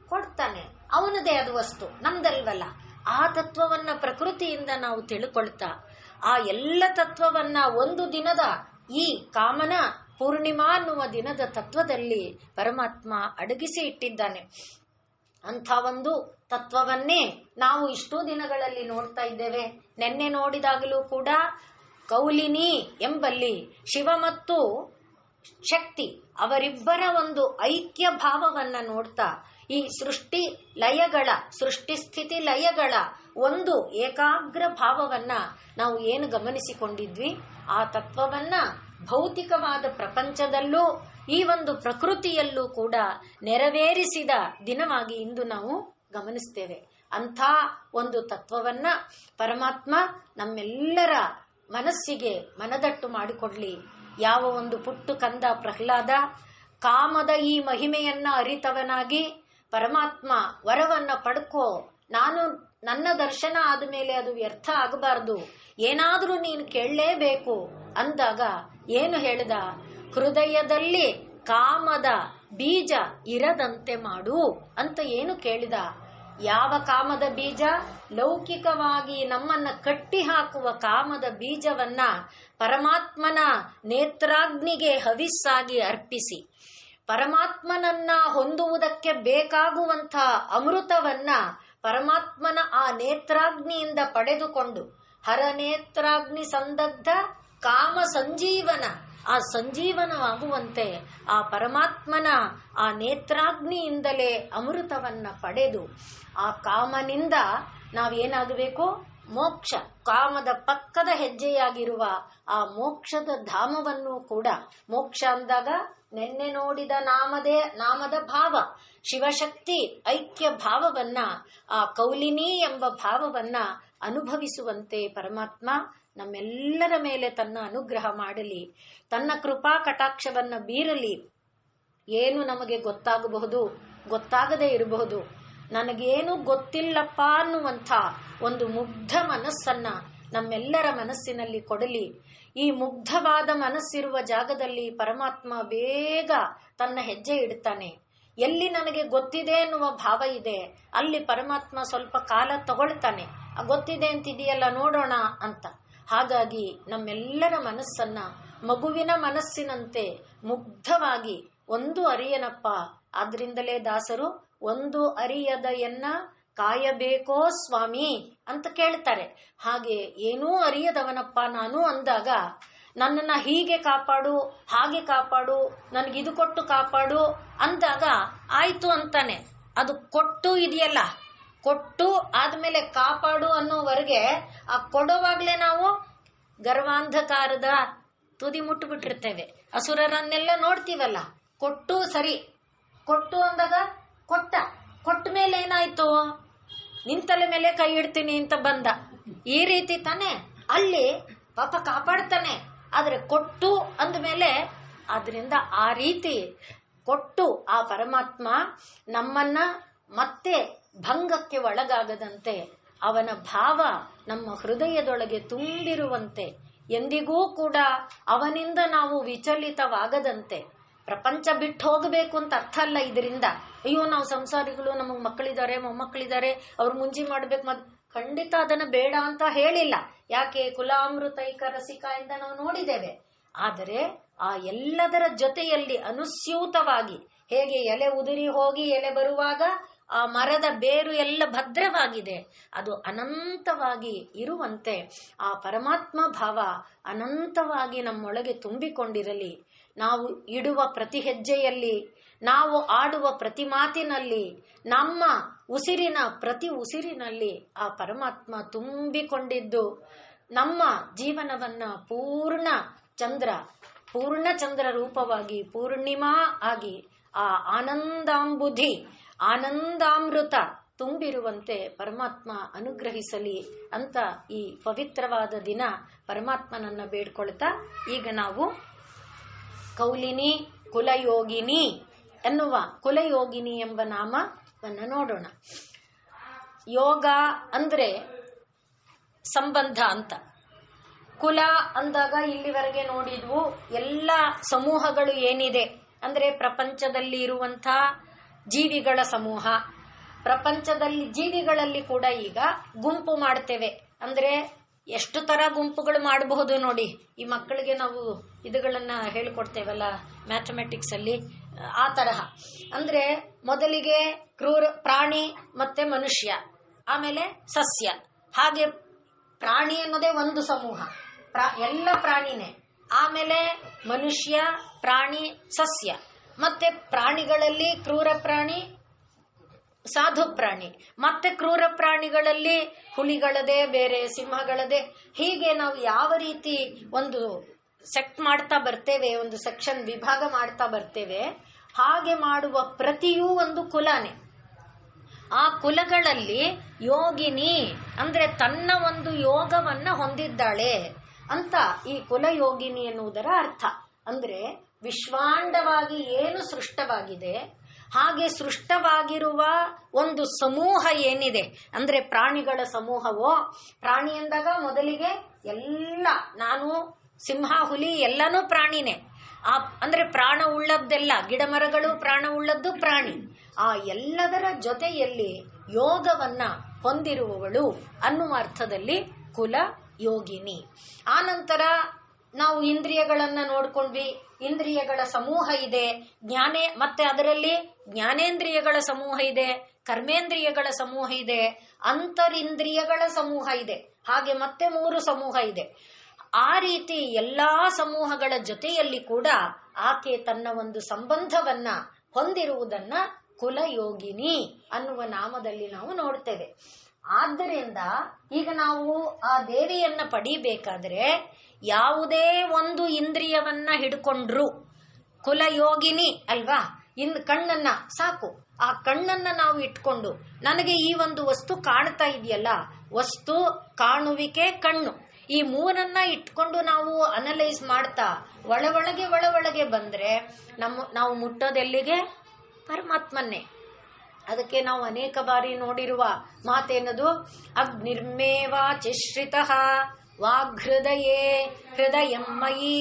ಕೊಡ್ತಾನೆ, ಅವನದೇ ಅದು ವಸ್ತು, ನಮ್ದಲ್ವಲ್ಲ. ಆ ತತ್ವವನ್ನ ಪ್ರಕೃತಿಯಿಂದ ನಾವು ತಿಳ್ಕೊಳ್ತಾ ಆ ಎಲ್ಲ ತತ್ವವನ್ನ ಒಂದು ದಿನದ ಈ ಕಾಮನ ಪೂರ್ಣಿಮಾ ಅನ್ನುವ ದಿನದ ತತ್ವದಲ್ಲಿ ಪರಮಾತ್ಮ ಅಡಗಿಸಿ ಇಟ್ಟಿದ್ದಾನೆ. ಅಂಥ ಒಂದು ತತ್ವವನ್ನೇ ನಾವು ಇಷ್ಟೂ ದಿನಗಳಲ್ಲಿ ನೋಡ್ತಾ ಇದ್ದೇವೆ. ನೆನ್ನೆ ನೋಡಿದಾಗಲೂ ಕೂಡ ಕೌಲಿನಿ ಎಂಬಲ್ಲಿ ಶಿವ ಮತ್ತು ಶಕ್ತಿ ಅವರಿಬ್ಬರ ಒಂದು ಐಕ್ಯ ಭಾವವನ್ನ ನೋಡ್ತಾ ಈ ಸೃಷ್ಟಿ ಸ್ಥಿತಿ ಲಯಗಳ ಒಂದು ಏಕಾಗ್ರ ಭಾವವನ್ನ ನಾವು ಏನು ಗಮನಿಸಿಕೊಂಡಿದ್ವಿ, ಆ ತತ್ವವನ್ನ ಭೌತಿಕವಾದ ಪ್ರಪಂಚದಲ್ಲೂ ಈ ಒಂದು ಪ್ರಕೃತಿಯಲ್ಲೂ ಕೂಡ ನೆರವೇರಿಸಿದ ದಿನವಾಗಿ ಇಂದು ನಾವು ಗಮನಿಸ್ತೇವೆ. ಅಂಥ ಒಂದು ತತ್ವವನ್ನ ಪರಮಾತ್ಮ ನಮ್ಮೆಲ್ಲರ ಮನಸ್ಸಿಗೆ ಮನದಟ್ಟು ಮಾಡಿಕೊಡ್ಲಿ. ಯಾವ ಒಂದು ಪುಟ್ಟು ಕಂದ ಪ್ರಹ್ಲಾದ ಕಾಮದ ಈ ಮಹಿಮೆಯನ್ನ ಅರಿತವನಾಗಿ ಪರಮಾತ್ಮ ವರವನ್ನ ಪಡ್ಕೋ, ನನ್ನ ದರ್ಶನ ಆದಮೇಲೆ ಅದು ವ್ಯರ್ಥ ಆಗಬಾರದು, ಏನಾದ್ರೂ ನೀನು ಕೇಳಲೇಬೇಕು ಅಂದಾಗ ಏನು ಹೇಳಿದ? ಹೃದಯದಲ್ಲಿ ಕಾಮದ ಬೀಜ ಇರದಂತೆ ಮಾಡು ಅಂತ ಏನು ಕೇಳಿದ? ಯಾವ ಕಾಮದ ಬೀಜ? ಲೌಕಿಕವಾಗಿ ನಮ್ಮನ್ನ ಕಟ್ಟಿ ಹಾಕುವ ಕಾಮದ ಬೀಜವನ್ನ ಪರಮಾತ್ಮನ ನೇತ್ರಾಗ್ನಿಗೆ ಹವಿಸ್ಸಾಗಿ ಅರ್ಪಿಸಿ, ಪರಮಾತ್ಮನನ್ನ ಹೊಂದುವುದಕ್ಕೆ ಬೇಕಾಗುವಂಥ ಅಮೃತವನ್ನ ಪರಮಾತ್ಮನ ಆ ನೇತ್ರಾಗ್ನಿಯಿಂದ ಪಡೆದುಕೊಂಡು, ಹರನೇತ್ರಾಗ್ನಿ ಸಂದಗ್ಧ ಕಾಮ ಸಂಜೀವನ, ಆ ಸಂಜೀವನವಾಗುವಂತೆ ಆ ಪರಮಾತ್ಮನ ಆ ನೇತ್ರಾಗ್ನಿಯಿಂದಲೇ ಅಮೃತವನ್ನ ಪಡೆದು ಆ ಕಾಮನಿಂದ ನಾವೇನಾಗಬೇಕು? ಮೋಕ್ಷ, ಕಾಮದ ಪಕ್ಕದ ಹೆಜ್ಜೆಯಾಗಿರುವ ಆ ಮೋಕ್ಷದ ಧಾಮವನ್ನು ಕೂಡ, ಮೋಕ್ಷ ಅಂದಾಗ ನೆನ್ನೆ ನೋಡಿದ ನಾಮದ ಭಾವ, ಶಿವಶಕ್ತಿ ಐಕ್ಯ ಭಾವವನ್ನ, ಆ ಕೌಲಿನಿ ಎಂಬ ಭಾವವನ್ನ ಅನುಭವಿಸುವಂತೆ ಪರಮಾತ್ಮ ನಮ್ಮೆಲ್ಲರ ಮೇಲೆ ತನ್ನ ಅನುಗ್ರಹ ಮಾಡಲಿ, ತನ್ನ ಕೃಪಾ ಕಟಾಕ್ಷವನ್ನ ಬೀರಲಿ. ಏನು ನಮಗೆ ಗೊತ್ತಾಗಬಹುದು, ಗೊತ್ತಾಗದೇ ಇರಬಹುದು, ನನಗೇನು ಗೊತ್ತಿಲ್ಲಪ್ಪ ಅನ್ನುವಂಥ ಒಂದು ಮುಗ್ಧ ಮನಸ್ಸನ್ನ ನಮ್ಮೆಲ್ಲರ ಮನಸ್ಸಿನಲ್ಲಿ ಕೊಡಲಿ. ಈ ಮುಗ್ಧವಾದ ಮನಸ್ಸಿರುವ ಜಾಗದಲ್ಲಿ ಪರಮಾತ್ಮ ಬೇಗ ತನ್ನ ಹೆಜ್ಜೆ ಇಡ್ತಾನೆ. ಎಲ್ಲಿ ನನಗೆ ಗೊತ್ತಿದೆ ಎನ್ನುವ ಭಾವ ಇದೆ ಅಲ್ಲಿ ಪರಮಾತ್ಮ ಸ್ವಲ್ಪ ಕಾಲ ತಗೊಳ್ತಾನೆ. ಗೊತ್ತಿದೆ ಅಂತಿದೆಯಲ್ಲ ನೋಡೋಣ ಅಂತ. ಹಾಗಾಗಿ ನಮ್ಮೆಲ್ಲರ ಮನಸ್ಸನ್ನ ಮಗುವಿನ ಮನಸ್ಸಿನಂತೆ ಮುಗ್ಧವಾಗಿ, ಒಂದು ಅರಿಯನಪ್ಪ, ಆದ್ರಿಂದಲೇ ದಾಸರು ಒಂದು ಅರಿಯದ ಎನ್ನ ಕಾಯಬೇಕೋ ಸ್ವಾಮಿ ಅಂತ ಕೇಳ್ತಾರೆ. ಹಾಗೆ ಏನೂ ಅರಿಯದವನಪ್ಪ ನಾನು ಅಂದಾಗ ನನ್ನನ್ನ ಹೀಗೆ ಕಾಪಾಡು, ಹಾಗೆ ಕಾಪಾಡು, ನನಗಿದು ಕೊಟ್ಟು ಕಾಪಾಡು ಅಂದಾಗ ಆಯ್ತು ಅಂತಾನೆ. ಅದು ಕೊಟ್ಟು ಇದೆಯಲ್ಲ, ಕೊಟ್ಟು ಆದ್ಮೇಲೆ ಕಾಪಾಡು ಅನ್ನೋವರೆಗೆ ಆ ಕೊಡೋವಾಗ್ಲೇ ನಾವು ಗರ್ವಾಂಧಕಾರದ ತುದಿ ಮುಟ್ಟುಬಿಟ್ಟಿರ್ತೇವೆ. ಅಸುರರನ್ನೆಲ್ಲ ನೋಡ್ತೀವಲ್ಲ, ಕೊಟ್ಟು ಸರಿ, ಕೊಟ್ಟು ಅಂದಾಗ ಕೊಟ್ಟ ಮೇಲೆ ಏನಾಯ್ತು? ನಿಂತಲೆ ಮೇಲೆ ಕೈ ಇಡ್ತೀನಿ ಅಂತ ಬಂದ. ಈ ರೀತಿ ತಾನೆ ಅಲ್ಲಿ ಪಾಪ ಕಾಪಾಡ್ತಾನೆ. ಆದ್ರೆ ಕೊಟ್ಟು ಅಂದಮೇಲೆ, ಆದ್ರಿಂದ ಆ ರೀತಿ ಕೊಟ್ಟು ಆ ಪರಮಾತ್ಮ ನಮ್ಮನ್ನ ಮತ್ತೆ ಭಂಗಕ್ಕೆ ಒಳಗಾಗದಂತೆ, ಅವನ ಭಾವ ನಮ್ಮ ಹೃದಯದೊಳಗೆ ತುಂಬಿರುವಂತೆ, ಎಂದಿಗೂ ಕೂಡ ಅವನಿಂದ ನಾವು ವಿಚಲಿತವಾಗದಂತೆ. ಪ್ರಪಂಚ ಬಿಟ್ಟು ಹೋಗಬೇಕು ಅಂತ ಅರ್ಥ ಅಲ್ಲ ಇದರಿಂದ. ಅಯ್ಯೋ ನಾವು ಸಂಸಾರಿಗಳು, ನಮಗ್ ಮಕ್ಕಳಿದ್ದಾರೆ, ಮೊಮ್ಮಕ್ಕಳಿದ್ದಾರೆ, ಅವ್ರು ಮುಂಜಿ ಮಾಡ್ಬೇಕು, ಖಂಡಿತ ಅದನ್ನ ಬೇಡ ಅಂತ ಹೇಳಿಲ್ಲ. ಯಾಕೆ? ಕುಲಾಮೃತೈಕ ರಸಿಕ ಇಂದ ನಾವು ನೋಡಿದ್ದೇವೆ. ಆದರೆ ಆ ಎಲ್ಲದರ ಜೊತೆಯಲ್ಲಿ ಅನುಸ್ಯೂತವಾಗಿ, ಹೇಗೆ ಎಲೆ ಉದುರಿ ಹೋಗಿ ಎಲೆ ಬರುವಾಗ ಆ ಮರದ ಬೇರು ಎಲ್ಲ ಭದ್ರವಾಗಿದೆ, ಅದು ಅನಂತವಾಗಿ ಇರುವಂತೆ ಆ ಪರಮಾತ್ಮ ಭಾವ ಅನಂತವಾಗಿ ನಮ್ಮೊಳಗೆ ತುಂಬಿಕೊಂಡಿರಲಿ. ನಾವು ಇಡುವ ಪ್ರತಿ ಹೆಜ್ಜೆಯಲ್ಲಿ, ನಾವು ಆಡುವ ಪ್ರತಿ ಮಾತಿನಲ್ಲಿ, ನಮ್ಮ ಉಸಿರಿನ ಪ್ರತಿ ಉಸಿರಿನಲ್ಲಿ ಆ ಪರಮಾತ್ಮ ತುಂಬಿಕೊಂಡಿದ್ದು ನಮ್ಮ ಜೀವನವನ್ನ ಪೂರ್ಣ ಚಂದ್ರ ರೂಪವಾಗಿ, ಪೂರ್ಣಿಮಾ ಆಗಿ, ಆ ಆನಂದಾಂಬುಧಿ, ಆನಂದಾಮೃತ ತುಂಬಿರುವಂತೆ ಪರಮಾತ್ಮ ಅನುಗ್ರಹಿಸಲಿ ಅಂತ ಈ ಪವಿತ್ರವಾದ ದಿನ ಪರಮಾತ್ಮನನ್ನ ಬೇಡ್ಕೊಳ್ತಾ, ಈಗ ನಾವು ಕೌಲಿನಿ ಕುಲಯೋಗಿನಿ ಎನ್ನುವ ಕುಲಯೋಗಿನಿ ಎಂಬ ನಾಮವನ್ನು ನೋಡೋಣ. ಯೋಗ ಅಂದ್ರೆ ಸಂಬಂಧ ಅಂತ. ಕುಲ ಅಂದಾಗ ಇಲ್ಲಿವರೆಗೆ ನೋಡಿದ್ವು ಎಲ್ಲ ಸಮೂಹಗಳು ಏನಿದೆ ಅಂದ್ರೆ ಪ್ರಪಂಚದಲ್ಲಿ ಇರುವಂಥ ಜೀವಿಗಳ ಸಮೂಹ. ಪ್ರಪಂಚದಲ್ಲಿ ಜೀವಿಗಳಲ್ಲಿ ಕೂಡ ಈಗ ಗುಂಪು ಮಾಡ್ತೇವೆ. ಅಂದ್ರೆ ಎಷ್ಟು ತರ ಗುಂಪುಗಳು ಮಾಡಬಹುದು ನೋಡಿ. ಈ ಮಕ್ಕಳಿಗೆ ನಾವು ಇದುಗಳನ್ನ ಹೇಳಿಕೊಡ್ತೇವಲ್ಲ ಮ್ಯಾಥಮೆಟಿಕ್ಸ್ ಅಲ್ಲಿ, ಆ ತರಹ. ಅಂದ್ರೆ ಮೊದಲಿಗೆ ಪ್ರಾಣಿ ಮತ್ತೆ ಮನುಷ್ಯ, ಆಮೇಲೆ ಸಸ್ಯ. ಹಾಗೆ ಪ್ರಾಣಿ ಅನ್ನೋದೇ ಒಂದು ಸಮೂಹ, ಎಲ್ಲ ಪ್ರಾಣಿನೇ. ಆಮೇಲೆ ಮನುಷ್ಯ, ಪ್ರಾಣಿ, ಸಸ್ಯ. ಮತ್ತೆ ಪ್ರಾಣಿಗಳಲ್ಲಿ ಕ್ರೂರ ಪ್ರಾಣಿ, ಸಾಧು ಪ್ರಾಣಿ. ಮತ್ತೆ ಕ್ರೂರ ಪ್ರಾಣಿಗಳಲ್ಲಿ ಹುಲಿಗಳದೇ ಬೇರೆ, ಸಿಂಹಗಳದೇ. ಹೀಗೆ ನಾವು ಯಾವ ರೀತಿ ಒಂದು ಸೆಕ್ಟ್ ಮಾಡ್ತಾ ಬರ್ತೇವೆ, ಒಂದು ಸೆಕ್ಷನ್ ವಿಭಾಗ ಮಾಡ್ತಾ ಬರ್ತೇವೆ, ಹಾಗೆ ಮಾಡುವ ಪ್ರತಿಯೂ ಒಂದು ಕುಲನೇ. ಆ ಕುಲಗಳಲ್ಲಿ ಯೋಗಿನಿ ಅಂದ್ರೆ ತನ್ನ ಒಂದು ಯೋಗವನ್ನ ಹೊಂದಿದ್ದಾಳೆ ಅಂತ ಈ ಕುಲಯೋಗಿನಿ ಎನ್ನುವುದರ ಅರ್ಥ. ಅಂದ್ರೆ ವಿಶ್ವಾಂಡವಾಗಿ ಏನು ಸೃಷ್ಟವಾಗಿದೆ, ಹಾಗೆ ಸೃಷ್ಟವಾಗಿರುವ ಒಂದು ಸಮೂಹ ಏನಿದೆ ಅಂದ್ರೆ ಪ್ರಾಣಿಗಳ ಸಮೂಹವೋ. ಪ್ರಾಣಿ ಎಂದಾಗ ಮೊದಲಿಗೆ ಎಲ್ಲ, ನಾನು ಸಿಂಹ, ಹುಲಿ ಎಲ್ಲನೂ ಪ್ರಾಣಿನೇ. ಅಂದ್ರೆ ಪ್ರಾಣ ಉಳ್ಳದ್ದೆಲ್ಲ, ಗಿಡ ಮರಗಳು ಪ್ರಾಣ ಉಳ್ಳದ್ದು ಪ್ರಾಣಿ. ಆ ಎಲ್ಲದರ ಜೊತೆಯಲ್ಲಿ ಯೋಗವನ್ನ ಹೊಂದಿರುವವಳು ಅನ್ನುವ ಅರ್ಥದಲ್ಲಿ ಕುಲ ಯೋಗಿನಿ. ಆನಂತರ ನಾವು ಇಂದ್ರಿಯಗಳನ್ನ ನೋಡ್ಕೊಂಡ್ವಿ. ಇಂದ್ರಿಯಗಳ ಸಮೂಹ ಇದೆ, ಮತ್ತೆ ಅದರಲ್ಲಿ ಜ್ಞಾನೇಂದ್ರಿಯಗಳ ಸಮೂಹ ಇದೆ, ಕರ್ಮೇಂದ್ರಿಯಗಳ ಸಮೂಹ ಇದೆ, ಅಂತರಿಂದ್ರಿಯಗಳ ಸಮೂಹ ಇದೆ, ಹಾಗೆ ಮತ್ತೆ 3 ಸಮೂಹ ಇದೆ. ಆ ರೀತಿ ಎಲ್ಲಾ ಸಮೂಹಗಳ ಜೊತೆಯಲ್ಲಿ ಕೂಡ ಆಕೆ ತನ್ನ ಒಂದು ಸಂಬಂಧವನ್ನ ಹೊಂದಿರುವುದನ್ನ ಕುಲಯೋಗಿನಿ ಅನ್ನುವ ನಾಮದಲ್ಲಿ ನಾವು ನೋಡ್ತೇವೆ. ಆದ್ದರಿಂದ ಈಗ ನಾವು ಆ ದೇವಿಯನ್ನ ಪಡಿಬೇಕಾದ್ರೆ ಯಾವುದೇ ಒಂದು ಇಂದ್ರಿಯವನ್ನ ಹಿಡ್ಕೊಂಡ್ರು ಕುಲಯೋಗಿನಿ ಅಲ್ವಾ. ಕಣ್ಣನ್ನ ಸಾಕು, ಆ ಕಣ್ಣನ್ನ ನಾವು ಇಟ್ಕೊಂಡು ನನಗೆ ಈ ಒಂದು ವಸ್ತು ಕಾಣ್ತಾ ಇದೆಯಲ್ಲ, ವಸ್ತು ಕಾಣುವಿಕೆ ಕಣ್ಣು, ಈ 3 ಇಟ್ಕೊಂಡು ನಾವು ಅನಲೈಸ್ ಮಾಡ್ತಾ ಒಳಗೆ ಬಂದ್ರೆ ನಾವು ಮುಟ್ಟೋದೆಲ್ಲಿಗೆ? ಪರಮಾತ್ಮನ್ನೇ. ಅದಕ್ಕೆ ನಾವು ಅನೇಕ ಬಾರಿ ನೋಡಿರುವ ಮಾತೇನದು? ಅಗ್ನಿರ್ಮೇವಾಚಿಶ್ರಿತಃ ವಾಗ್ಹೃದಯೇ ಹೃದಯಂ ಮಯಿ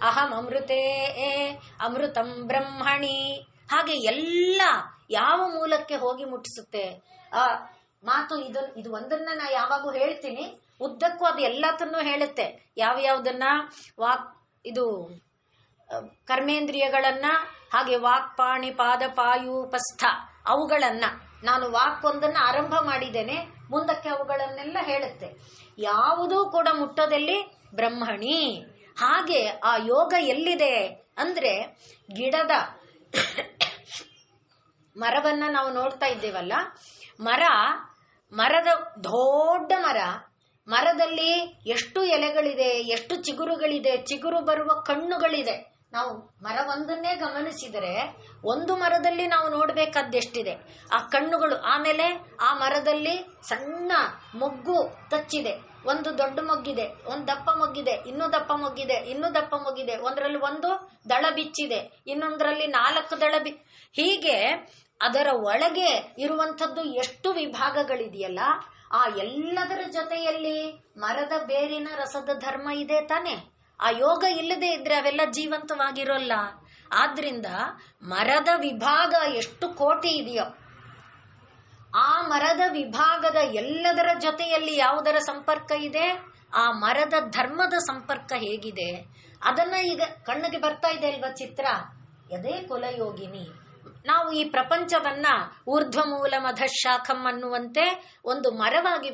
ಅಹಂ ಅಮೃತೇ ಅಮೃತಂ ಬ್ರಹ್ಮಣಿ. ಹಾಗೆ ಎಲ್ಲ ಯಾವ ಮೂಲಕ್ಕೆ ಹೋಗಿ ಮುಟ್ಟಿಸುತ್ತೆ ಆ ಮಾತು. ಇದು ಒಂದನ್ನ ನಾ ಯಾವಾಗೂ ಹೇಳ್ತೀನಿ, ಉದ್ದಕ್ಕೂ ಅದು ಎಲ್ಲತನ್ನೂ ಹೇಳುತ್ತೆ. ಯಾವ್ಯಾವ್ದನ್ನ? ಕರ್ಮೇಂದ್ರಿಯಗಳನ್ನ, ಹಾಗೆ ವಾಕ್ಪಾಣಿ ಪಾದ ಪಾಯೂಪಸ್ಥ ಅವುಗಳನ್ನ ನಾನು ವಾಕ್ಕೊಂದನ್ನ ಆರಂಭ ಮಾಡಿದ್ದೇನೆ, ಮುಂದಕ್ಕೆ ಅವುಗಳನ್ನೆಲ್ಲ ಹೇಳುತ್ತೆ. ಯಾವುದೂ ಕೂಡ ಮುಟ್ಟೋದಲ್ಲಿ ಬ್ರಹ್ಮಣಿ. ಹಾಗೆ ಆ ಯೋಗ ಎಲ್ಲಿದೆ ಅಂದ್ರೆ ಗಿಡದ ಮರವನ್ನ ನಾವು ನೋಡ್ತಾ ಇದ್ದೇವಲ್ಲ, ಮರದ ದೊಡ್ಡ ಮರದಲ್ಲಿ ಎಷ್ಟು ಎಲೆಗಳಿದೆ, ಎಷ್ಟು ಚಿಗುರುಗಳಿದೆ, ಚಿಗುರು ಬರುವ ಕಣ್ಣುಗಳಿದೆ. ನಾವು ಮರವೊಂದನ್ನೇ ಗಮನಿಸಿದರೆ ಒಂದು ಮರದಲ್ಲಿ ನಾವು ನೋಡ್ಬೇಕಾದ್ದೆಷ್ಟಿದೆ ಆ ಕಣ್ಣುಗಳು. ಆಮೇಲೆ ಆ ಮರದಲ್ಲಿ ಸಣ್ಣ ಮೊಗ್ಗು ತಚ್ಚಿದೆ, ಒಂದು ದೊಡ್ಡ ಮೊಗ್ಗಿದೆ, ಒಂದು ದಪ್ಪ ಮೊಗ್ಗಿದೆ, ಇನ್ನೂ ದಪ್ಪ ಮೊಗ್ಗಿದೆ, ಇನ್ನೂ ದಪ್ಪ ಮೊಗ್ಗಿದೆ, ಒಂದರಲ್ಲಿ ಒಂದು ದಳ ಬಿಚ್ಚಿದೆ, ಇನ್ನೊಂದರಲ್ಲಿ 4 ದಳ ಹೀಗೆ ಅದರ ಒಳಗೆ ಇರುವಂಥದ್ದು ಎಷ್ಟು ವಿಭಾಗಗಳಿದೆಯಲ್ಲ. ಆ ಎಲ್ಲದರ ಜೊತೆಯಲ್ಲಿ ಮರದ ಬೇರಿನ ರಸದ ಧರ್ಮ ಇದೆ ತಾನೆ. ಆ ಯೋಗ ಇಲ್ಲದೆ ಇದ್ರೆ ಅವೆಲ್ಲ ಜೀವಂತವಾಗಿರೋಲ್ಲ. ಆದ್ರಿಂದ ಮರದ ವಿಭಾಗ ಎಷ್ಟು ಕೋಟಿ ಇದೆಯೋ, ಆ ಮರದ ವಿಭಾಗದ ಎಲ್ಲದರ ಜೊತೆಯಲ್ಲಿ ಯಾವುದರ ಸಂಪರ್ಕ ಇದೆ? ಆ ಮರದ ಧರ್ಮದ ಸಂಪರ್ಕ ಹೇಗಿದೆ ಅದನ್ನ ಈಗ ಕಣ್ಣಿಗೆ ಬರ್ತಾ ಇದೆ ಅಲ್ವಾ ಚಿತ್ರ. ಅದೇ ಕುಲಯೋಗಿನಿ. ನಾವು ಈ ಪ್ರಪಂಚವನ್ನ ಊರ್ಧ್ವಮೂಲ ಮಧಶಾಖಂ ಅನ್ನುವಂತೆ ಒಂದು ಮರವಾಗಿ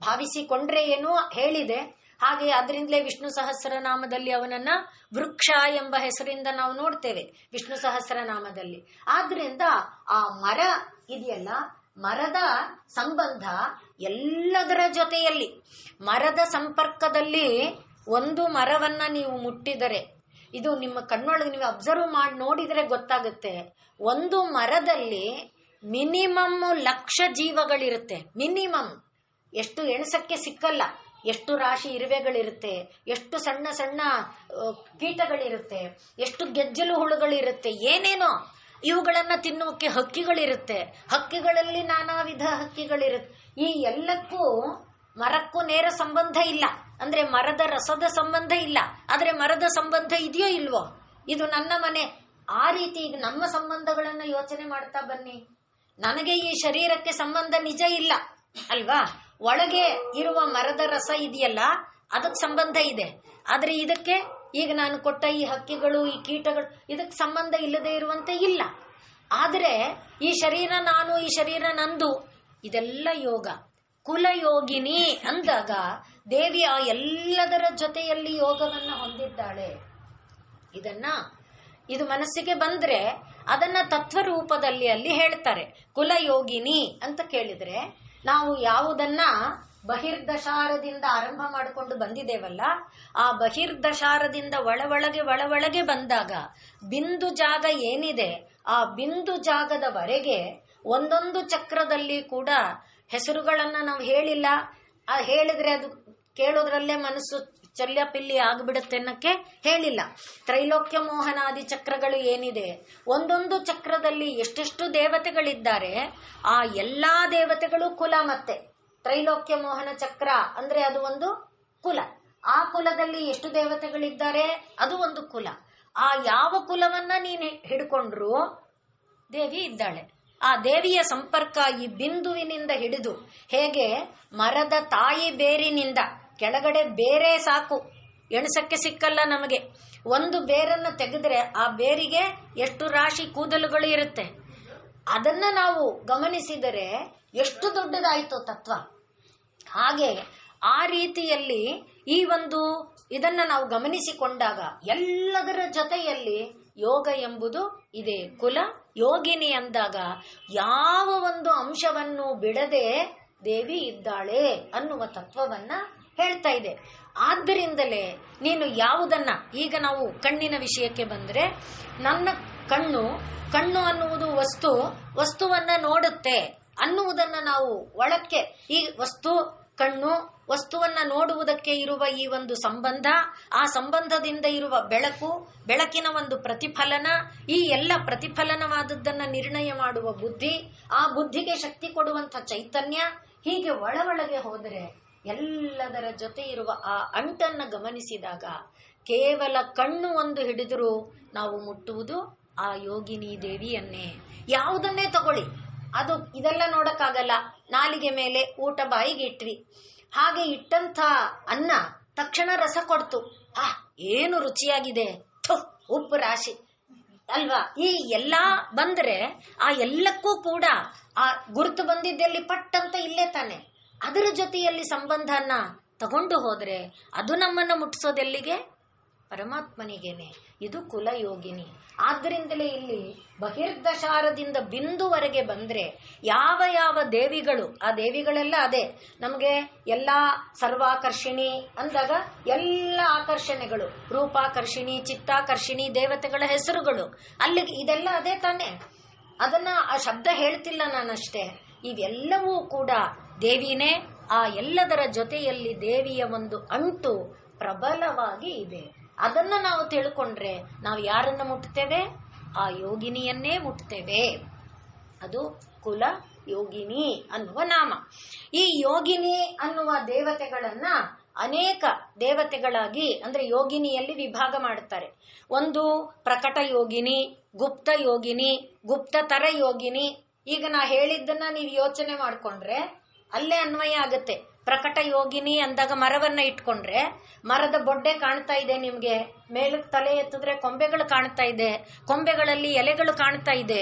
ಭಾವಿಸಿಕೊಂಡ್ರೆ ಏನು ಹೇಳಿದೆ. ಹಾಗೆ ಅದರಿಂದಲೇ ವಿಷ್ಣು ಸಹಸ್ರನಾಮದಲ್ಲಿ ಅವನನ್ನ ವೃಕ್ಷ ಎಂಬ ಹೆಸರಿಂದ ನಾವು ನೋಡ್ತೇವೆ ವಿಷ್ಣು ಸಹಸ್ರನಾಮದಲ್ಲಿ. ಆದ್ರಿಂದ ಆ ಮರ ಇದೆಯಲ್ಲ, ಮರದ ಸಂಬಂಧ ಎಲ್ಲದರ ಜೊತೆಯಲ್ಲಿ, ಮರದ ಸಂಪರ್ಕದಲ್ಲಿ ಒಂದು ಮರವನ್ನ ನೀವು ಮುಟ್ಟಿದರೆ, ಇದು ನಿಮ್ಮ ಕಣ್ಣೊಳಗೆ ನೀವು ಅಬ್ಸರ್ವ್ ಮಾಡಿ ನೋಡಿದರೆ ಗೊತ್ತಾಗುತ್ತೆ. ಒಂದು ಮರದಲ್ಲಿ ಮಿನಿಮಮ್ 1,00,000 ಜೀವಗಳಿರುತ್ತೆ. ಮಿನಿಮಮ್ ಎಷ್ಟು ಎಣಸಕ್ಕೆ ಸಿಕ್ಕಲ್ಲ. ಎಷ್ಟು ರಾಶಿ ಇರುವೆಗಳಿರುತ್ತೆ, ಎಷ್ಟು ಸಣ್ಣ ಸಣ್ಣ ಕೀಟಗಳಿರುತ್ತೆ, ಎಷ್ಟು ಗೆಜ್ಜಲು ಹುಳುಗಳಿರುತ್ತೆ, ಏನೇನೋ. ಇವುಗಳನ್ನ ತಿನ್ನುವಕ್ಕೆ ಹಕ್ಕಿಗಳಿರುತ್ತೆ, ಹಕ್ಕಿಗಳಲ್ಲಿ ನಾನಾ ವಿಧ ಹಕ್ಕಿಗಳಿರುತ್ತೆ. ಈ ಎಲ್ಲಕ್ಕೂ ಮರಕ್ಕೂ ನೇರ ಸಂಬಂಧ ಇಲ್ಲ, ಅಂದ್ರೆ ಮರದ ರಸದ ಸಂಬಂಧ ಇಲ್ಲ. ಆದ್ರೆ ಮರದ ಸಂಬಂಧ ಇದೆಯೋ ಇಲ್ವೋ? ಇದು ನನ್ನ ಮನೆ. ಆ ರೀತಿ ಈಗ ನಮ್ಮ ಸಂಬಂಧಗಳನ್ನ ಯೋಚನೆ ಮಾಡ್ತಾ ಬನ್ನಿ. ನನಗೆ ಈ ಶರೀರಕ್ಕೆ ಸಂಬಂಧ ನಿಜ ಇಲ್ಲ ಅಲ್ವಾ. ಒಳಗೆ ಇರುವ ಮರದ ರಸ ಇದೆಯಲ್ಲ, ಅದಕ್ಕೆ ಸಂಬಂಧ ಇದೆ. ಆದ್ರೆ ಇದಕ್ಕೆ ಈಗ ನಾನು ಕೊಟ್ಟ ಈ ಹಕ್ಕಿಗಳು, ಈ ಕೀಟಗಳು, ಇದಕ್ಕೆ ಸಂಬಂಧ ಇಲ್ಲದೆ ಇರುವಂತೆ ಇಲ್ಲ. ಆದ್ರೆ ಈ ಶರೀರ ನಾನು, ಈ ಶರೀರ ನಂದು, ಇದೆಲ್ಲ ಯೋಗ. ಕುಲಯೋಗಿನಿ ಅಂದಾಗ ದೇವಿ ಆ ಎಲ್ಲದರ ಜೊತೆಯಲ್ಲಿ ಯೋಗವನ್ನ ಹೊಂದಿದ್ದಾಳೆ. ಇದು ಮನಸ್ಸಿಗೆ ಬಂದ್ರೆ ಅದನ್ನ ತತ್ವರೂಪದಲ್ಲಿ ಅಲ್ಲಿ ಹೇಳ್ತಾರೆ. ಕುಲಯೋಗಿನಿ ಅಂತ ಕೇಳಿದ್ರೆ ನಾವು ಯಾವುದನ್ನ ಬಹಿರ್ದಶಾರದಿಂದ ಆರಂಭ ಮಾಡಿಕೊಂಡು ಬಂದಿದ್ದೇವಲ್ಲ, ಆ ಬಹಿರ್ದಶಾರದಿಂದ ಒಳೊಳಗೆ ಬಂದಾಗ ಬಿಂದು ಜಾಗ ಏನಿದೆ, ಆ ಬಿಂದು ಜಾಗದವರೆಗೆ ಒಂದೊಂದು ಚಕ್ರದಲ್ಲಿ ಕೂಡ ಹೆಸರುಗಳನ್ನ ನಾವು ಹೇಳಿಲ್ಲ. ಹೇಳಿದ್ರೆ ಅದು ಕೇಳೋದ್ರಲ್ಲೇ ಮನಸ್ಸು ಚಲ್ಯಪಿಲ್ಲಿ ಆಗ್ಬಿಡುತ್ತೆ ಅನ್ನಕ್ಕೆ ಹೇಳಿಲ್ಲ. ತ್ರೈಲೋಕ್ಯ ಮೋಹನಾದಿ ಚಕ್ರಗಳು ಏನಿದೆ, ಒಂದೊಂದು ಚಕ್ರದಲ್ಲಿ ಎಷ್ಟೆಷ್ಟು ದೇವತೆಗಳಿದ್ದಾರೆ, ಆ ಎಲ್ಲಾ ದೇವತೆಗಳು ಕುಲ. ಮತ್ತೆ ತ್ರೈಲೋಕ್ಯ ಮೋಹನ ಚಕ್ರ ಅಂದ್ರೆ ಅದು ಒಂದು ಕುಲ. ಆ ಕುಲದಲ್ಲಿ ಎಷ್ಟು ದೇವತೆಗಳಿದ್ದಾರೆ, ಅದು ಒಂದು ಕುಲ. ಆ ಯಾವ ಕುಲವನ್ನ ನೀನು ಹಿಡ್ಕೊಂಡ್ರು ದೇವಿ ಇದ್ದಾಳೆ. ಆ ದೇವಿಯ ಸಂಪರ್ಕ ಈ ಬಿಂದುವಿನಿಂದ ಹಿಡಿದು, ಹೇಗೆ ಮರದ ತಾಯಿ ಬೇರಿನಿಂದ ಕೆಳಗಡೆ ಬೇರೆ ಸಾಕು, ಎಣಸಕ್ಕೆ ಸಿಕ್ಕಲ್ಲ ನಮಗೆ. ಒಂದು ಬೇರನ್ನು ತೆಗೆದ್ರೆ ಆ ಬೇರಿಗೆ ಎಷ್ಟು ರಾಶಿ ಕೂದಲುಗಳು ಇರುತ್ತೆ. ಅದನ್ನ ನಾವು ಗಮನಿಸಿದರೆ ಎಷ್ಟು ದೊಡ್ಡದಾಯಿತು ತತ್ವ. ಹಾಗೆ ಆ ರೀತಿಯಲ್ಲಿ ಈ ಒಂದು ಇದನ್ನ ನಾವು ಗಮನಿಸಿಕೊಂಡಾಗ ಎಲ್ಲದರ ಜೊತೆಯಲ್ಲಿ ಯೋಗ ಎಂಬುದು ಇದೆ. ಕುಲ ಯೋಗಿನಿ ಅಂದಾಗ ಯಾವ ಒಂದು ಅಂಶವನ್ನು ಬಿಡದೆ ದೇವಿ ಇದ್ದಾಳೆ ಅನ್ನುವ ತತ್ವವನ್ನ ಹೇಳ್ತಾ ಇದೆ. ಆದ್ದರಿಂದಲೇ ನೀನು ಯಾವುದನ್ನ, ಈಗ ನಾವು ಕಣ್ಣಿನ ವಿಷಯಕ್ಕೆ ಬಂದ್ರೆ, ನನ್ನ ಕಣ್ಣು ಅನ್ನುವುದು ವಸ್ತುವನ್ನ ನೋಡುತ್ತೆ ಅನ್ನುವುದನ್ನ ನಾವು ಒಳಕ್ಕೆ, ಈ ವಸ್ತುವನ್ನ ನೋಡುವುದಕ್ಕೆ ಇರುವ ಈ ಒಂದು ಸಂಬಂಧ, ಆ ಸಂಬಂಧದಿಂದ ಇರುವ ಬೆಳಕಿನ ಒಂದು ಪ್ರತಿಫಲನ, ಈ ಎಲ್ಲ ಪ್ರತಿಫಲನವಾದದ್ದನ್ನ ನಿರ್ಣಯ ಮಾಡುವ ಬುದ್ಧಿ, ಆ ಬುದ್ಧಿಗೆ ಶಕ್ತಿ ಕೊಡುವಂತ ಚೈತನ್ಯ, ಹೀಗೆ ಒಳಗೆ ಹೋದರೆ ಎಲ್ಲದರ ಜೊತೆ ಇರುವ ಆ ಅಂಟನ್ನು ಗಮನಿಸಿದಾಗ ಕೇವಲ ಕಣ್ಣು ಒಂದು ಹಿಡಿದರೂ ನಾವು ಮುಟ್ಟುವುದು ಆ ಯೋಗಿನಿ ದೇವಿಯನ್ನೇ. ಯಾವುದನ್ನೇ ತಗೊಳ್ಳಿ, ಅದು ಇದೆಲ್ಲ ನೋಡಕ್ಕಾಗಲ್ಲ. ನಾಲಿಗೆ ಮೇಲೆ ಊಟ ಬಾಯಿಗೆ ಇಟ್ವಿ, ಹಾಗೆ ಇಟ್ಟಂಥ ಅನ್ನ ತಕ್ಷಣ ರಸ ಕೊಡ್ತು, ಏನು ರುಚಿಯಾಗಿದೆ, ಉಪ್ಪು ರಾಶಿ ಅಲ್ವಾ. ಈ ಎಲ್ಲ ಬಂದ್ರೆ ಆ ಎಲ್ಲಕ್ಕೂ ಕೂಡ ಆ ಗುರುತು ಬಂದಿದ್ದೆಲ್ಲಿ ಪಟ್ಟಂತ ಇಲ್ಲೇ ತಾನೆ. ಅದರ ಜೊತೆಯಲ್ಲಿ ಸಂಬಂಧನ ತಗೊಂಡು ಹೋದ್ರೆ ಅದು ನಮ್ಮನ್ನು ಮುಟ್ಟಿಸೋದೆಲ್ಲಿಗೆ? ಪರಮಾತ್ಮನಿಗೇನೆ. ಇದು ಕುಲಯೋಗಿನಿ. ಆದ್ದರಿಂದಲೇ ಇಲ್ಲಿ ಬಹಿರ್ದಶಾರದಿಂದ ಬಿಂದುವರೆಗೆ ಬಂದ್ರೆ ಯಾವ ಯಾವ ದೇವಿಗಳು, ಆ ದೇವಿಗಳೆಲ್ಲ ಅದೇ ನಮಗೆ ಎಲ್ಲ ಸರ್ವಾಕರ್ಷಿಣಿ ಅಂದಾಗ ಎಲ್ಲ ಆಕರ್ಷಣೆಗಳು, ರೂಪಾಕರ್ಷಿಣಿ, ಚಿತ್ತಾಕರ್ಷಿಣಿ, ದೇವತೆಗಳ ಹೆಸರುಗಳು ಅಲ್ಲಿಗೆ ಇದೆಲ್ಲ ಅದೇ ತಾನೆ. ಅದನ್ನ ಆ ಶಬ್ದ ಹೇಳ್ತಿಲ್ಲ ನಾನಷ್ಟೇ, ಇವೆಲ್ಲವೂ ಕೂಡ ದೇವಿನೇ. ಆ ಎಲ್ಲದರ ಜೊತೆಯಲ್ಲಿ ದೇವಿಯ ಒಂದು ಅಂಟು ಪ್ರಬಲವಾಗಿ ಇದೆ. ಅದನ್ನ ನಾವು ತಿಳ್ಕೊಂಡ್ರೆ ನಾವು ಯಾರನ್ನ ಮುಟ್ತೇವೆ? ಆ ಯೋಗಿನಿಯನ್ನೇ ಮುಟ್ತೇವೆ. ಅದು ಕುಲ ಯೋಗಿನಿ ಅನ್ನುವ ನಾಮ. ಈ ಯೋಗಿನಿ ಅನ್ನುವ ದೇವತೆಗಳನ್ನ ಅನೇಕ ದೇವತೆಗಳಾಗಿ, ಅಂದ್ರೆ ಯೋಗಿನಿಯಲ್ಲಿ ವಿಭಾಗ ಮಾಡುತ್ತಾರೆ. ಒಂದು ಪ್ರಕಟ ಯೋಗಿನಿ, ಗುಪ್ತ ಯೋಗಿನಿ, ಗುಪ್ತತರ ಯೋಗಿನಿ. ಈಗ ನಾ ಹೇಳಿದ್ದನ್ನ ನೀವು ಯೋಚನೆ ಮಾಡ್ಕೊಂಡ್ರೆ ಅಲ್ಲೇ ಅನ್ವಯ ಆಗುತ್ತೆ. ಪ್ರಕಟ ಯೋಗಿನಿ ಅಂದಾಗ ಮರವನ್ನ ಇಟ್ಕೊಂಡ್ರೆ ಮರದ ಬೊಡ್ಡೆ ಕಾಣ್ತಾ ಇದೆ ನಿಮ್ಗೆ, ಮೇಲಕ್ಕೆ ತಲೆ ಎತ್ತಿದ್ರೆ ಕೊಂಬೆಗಳು ಕಾಣ್ತಾ ಇದೆ, ಕೊಂಬೆಗಳಲ್ಲಿ ಎಲೆಗಳು ಕಾಣ್ತಾ ಇದೆ,